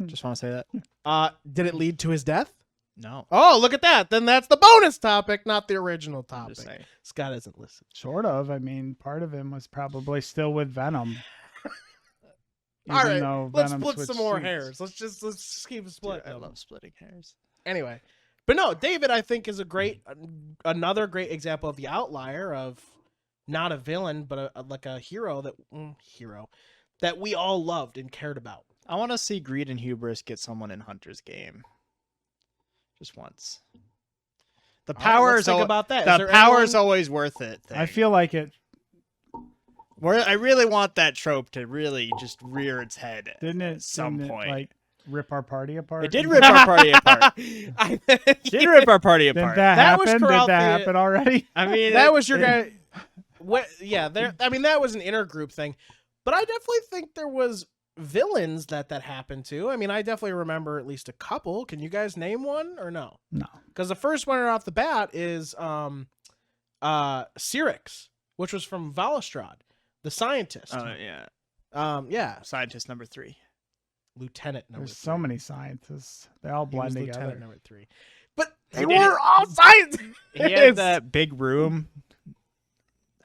Just want to say that. Did it lead to his death? No. Oh, look at that. Then that's the bonus topic, not the original topic. saying. Scott isn't listening. Sort of. I mean, part of him was probably still with Venom. All Even right, though let's Venom split switched some more suits. hairs. Let's just keep it split. I love splitting hairs. Anyway, but no, David I think is another great example of the outlier of not a villain but like a hero that we all loved and cared about. I want to see greed and hubris get someone in Hunter's game. Just once. The All right, power let's is think al- about that. Is The there power is anyone- always worth it. I feel like it. I really want that trope to really just rear its head Didn't it? at some didn't it, point. like rip our party apart. It did rip our party apart. Did rip our party Did apart. that was happen? Did throughout that the- happen already? I mean, that was your guy. What? Yeah, there. I mean, that was an intergroup thing, but I definitely think there was villains that happened to. I mean, I definitely remember at least a couple. Can you guys name one or no? No. Because the first one right off the bat is Cyrix, which was from Valestrad, the scientist. Oh yeah. Yeah, Scientist number 3. Lieutenant number There's 3. so many scientists. They all He was blend Lieutenant together. number 3. But they did were it. all scientists. He had that big room.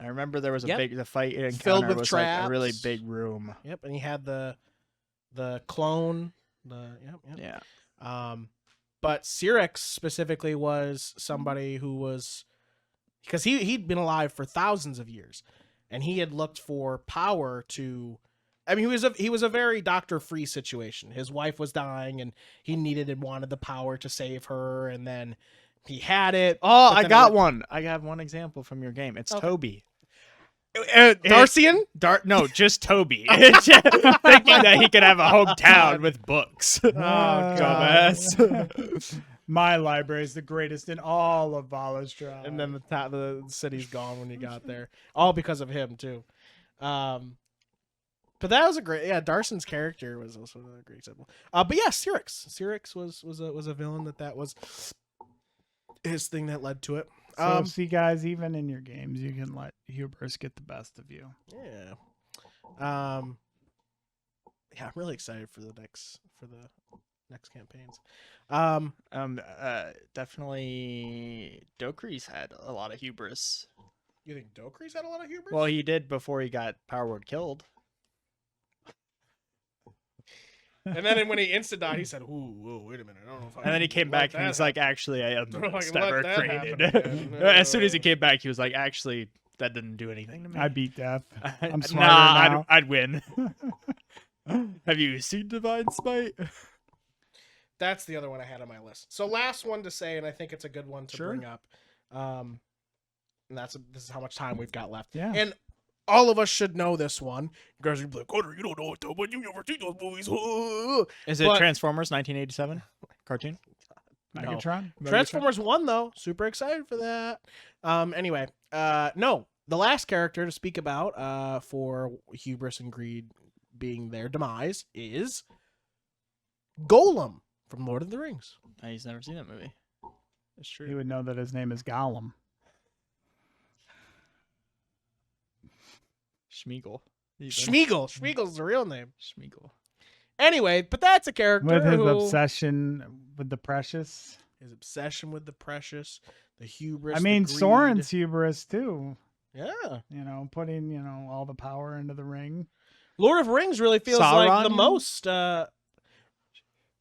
I remember there was a Yep. the fight encounter Filled with was like a really traps. big room. Yep, and he had the clone. Yeah. But Cyrix specifically was somebody who was, because he'd been alive for thousands of years, and he had looked for power to. I mean, he was a very doctor-free situation. His wife was dying, and he needed and wanted the power to save her, and then he had it. Oh, but I then got it- one. I got one example from your game. It's Okay. Toby. Darcian? No, just Toby. Thinking that he could have a hometown with books. Oh, dumbass. My library is the greatest in all of Valestrad. And then the city's gone when you got there, all because of him too. But that was a great, Darcin's character was also another great example. But yeah, Cyrix was a villain that was his thing that led to it. So see, guys, even in your games, you can let hubris get the best of you. Yeah. I'm really excited for the next campaigns. Definitely Dokri's had a lot of hubris. You think Dokri's had a lot of hubris? Well, he did before he got Power Word killed. And then when he instant died, he said, "Ooh, whoa, wait a minute, I don't know if I." And then he came let back and that he's like, actually, I am the Like, best let ever that created. happen again. As soon as he came back, he was like, actually, that didn't do anything to me. I beat death. I'm Nah, smarter now. I'd win. Have you seen Divine Smite? That's the other one I had on my list. So last one to say, and I think it's a good one to Sure. bring up. And this is how much time we've got left. Yeah. And all of us should know this one. You guys are gonna be like, Carter, you don't know what but you never seen those movies. Is it But- Transformers 1987 cartoon? Megatron. Transformers 1, though. Super excited for that. Anyway, no. The last character to speak about for hubris and greed being their demise is Golem from Lord of the Rings. He's never seen that movie. It's true. He would know that his name is Gollum. Schmeagol. Schmeagol's the real name. Schmeagol. Anyway, but that's a character With his who... obsession with the precious. His obsession with the precious, the hubris. I mean, the greed. Soren's hubris too. Yeah. You know, putting, you know, all the power into the ring. Lord of Rings really feels like Sauron? the most.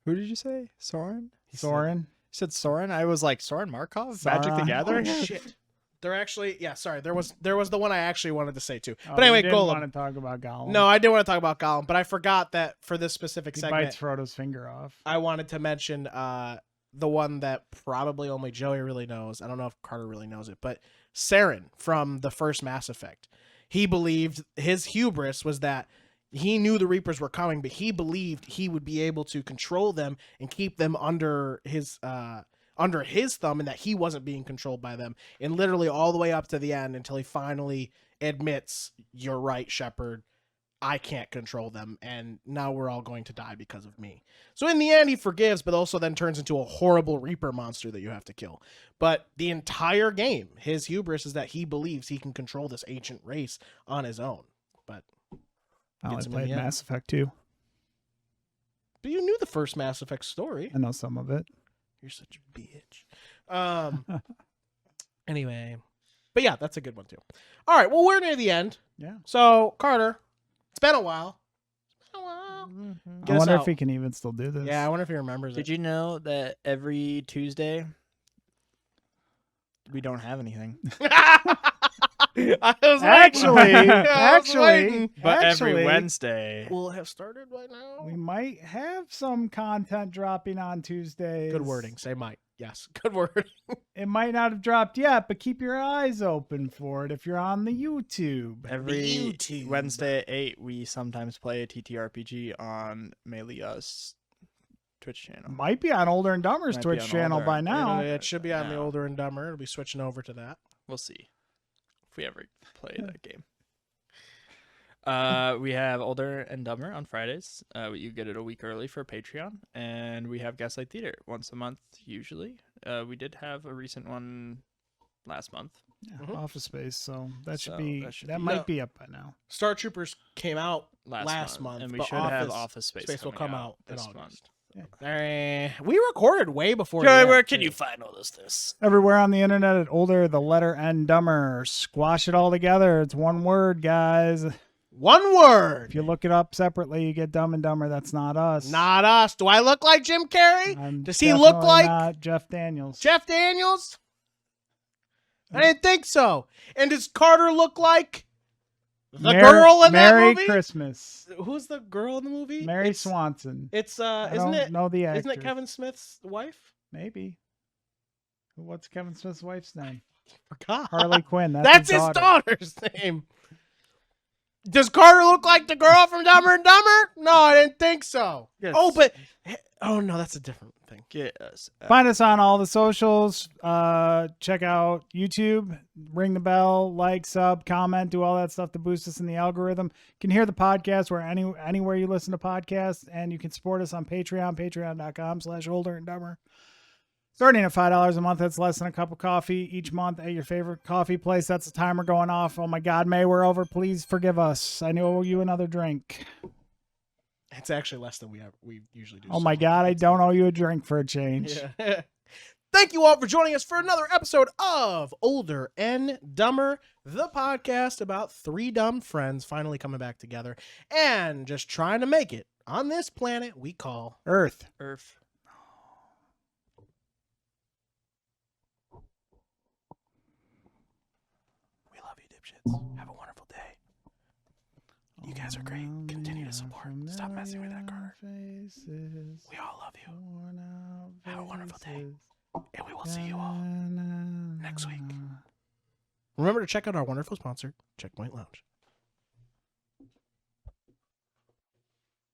Who did you say? Soren? Soren. You said Soren? I was like, Soren Markov? Magic the Sauron. Gathering? Oh, shit. They're actually, yeah, sorry. There was the one I actually wanted to say too. Oh, But anyway, you didn't Golem. want to talk about Gollum. No, I did want to talk about Gollum, but I forgot that for this specific He segment, bites Frodo's finger off. I wanted to mention the one that probably only Joey really knows. I don't know if Carter really knows it, but Saren from the first Mass Effect. He believed his hubris was that he knew the Reapers were coming, but he believed he would be able to control them and keep them under his thumb, and that he wasn't being controlled by them. And literally all the way up to the end until he finally admits, "You're right, Shepard. I can't control them, and now we're all going to die because of me." So in the end, he forgives, but also then turns into a horrible Reaper monster that you have to kill. But the entire game, his hubris is that he believes he can control this ancient race on his own. But I gets him in played the end. Mass Effect 2. But you knew the first Mass Effect story. I know some of it. You're such a bitch. Anyway, but yeah, that's a good one too. All right, well, we're near the end. Yeah. So Carter, it's been a while. I Get us wonder out. if he can even still do this. Yeah, I wonder if he remembers Did it. you know that every Tuesday we don't have anything? I was Actually, waiting. I was actually, waiting. But actually, every Wednesday. We'll have started right now. we might have some content dropping on Tuesdays. Good wording. Say might. Yes, good word. It might not have dropped yet, but keep your eyes open for it if you're on the YouTube. Every YouTube. Wednesday at 8, we sometimes play a TTRPG on Melia's Twitch channel. Might be on Older and Dumber's Might be Twitch on channel Older. by now. It should be on the No. Older and Dumber. It'll be switching over to that. We'll see if we ever play that game. We have Older and Dumber on Fridays. You get it a week early for Patreon, and we have Gaslight Theater once a month usually. We did have a recent one last month. Yeah, Office Space, so that should So be that should that be- might No. be up by now. Star Troopers came out Last last month, month, and we but should have Office Space will coming come out out in this August. month. We recorded way before. Joey, the where end, can too. you find all this? Everywhere on the internet at Older, the letter N Dumber. Squash it all together. It's one word, guys. One word. If you look it up separately, you get Dumb and Dumber. That's not us. Not us. Do I look like Jim Carrey? I'm Does he look definitely like not Jeff Daniels? Jeff Daniels? I didn't think so. And does Carter look like the girl in Merry that movie? Christmas. Who's the girl in the movie? Mary It's- Swanson. It's I isn't don't it? know the actress. Isn't it Kevin Smith's wife? Maybe. What's Kevin Smith's wife's name? Forgot. Harley Quinn. That's his daughter's name. Does Carter look like the girl from Dumber and Dumber? No, I didn't think so. Yes. Oh, but no, that's a different thing. Get us. Find us on all the socials. Check out YouTube. Ring the bell, like, sub, comment, do all that stuff to boost us in the algorithm. You can hear the podcast anywhere you listen to podcasts, and you can support us on Patreon, patreon.com/OlderNDumber. Starting at $5 a month, that's less than a cup of coffee each month at your favorite coffee place. That's the timer going off. Oh my God, May, we're over. Please forgive us. I owe you another drink. It's actually less than we usually do. Oh my God, I don't owe you a drink for a change. Yeah. Thank you all for joining us for another episode of Older and Dumber, the podcast about three dumb friends finally coming back together and just trying to make it on this planet we call Earth. Earth. We love you, dipshits. Have a wonderful day. You guys are great. Continue to support. Stop messing with that, Carter. We all love you. Have a wonderful day. And we will see you all next week. Remember to check out our wonderful sponsor, Checkpoint Lounge.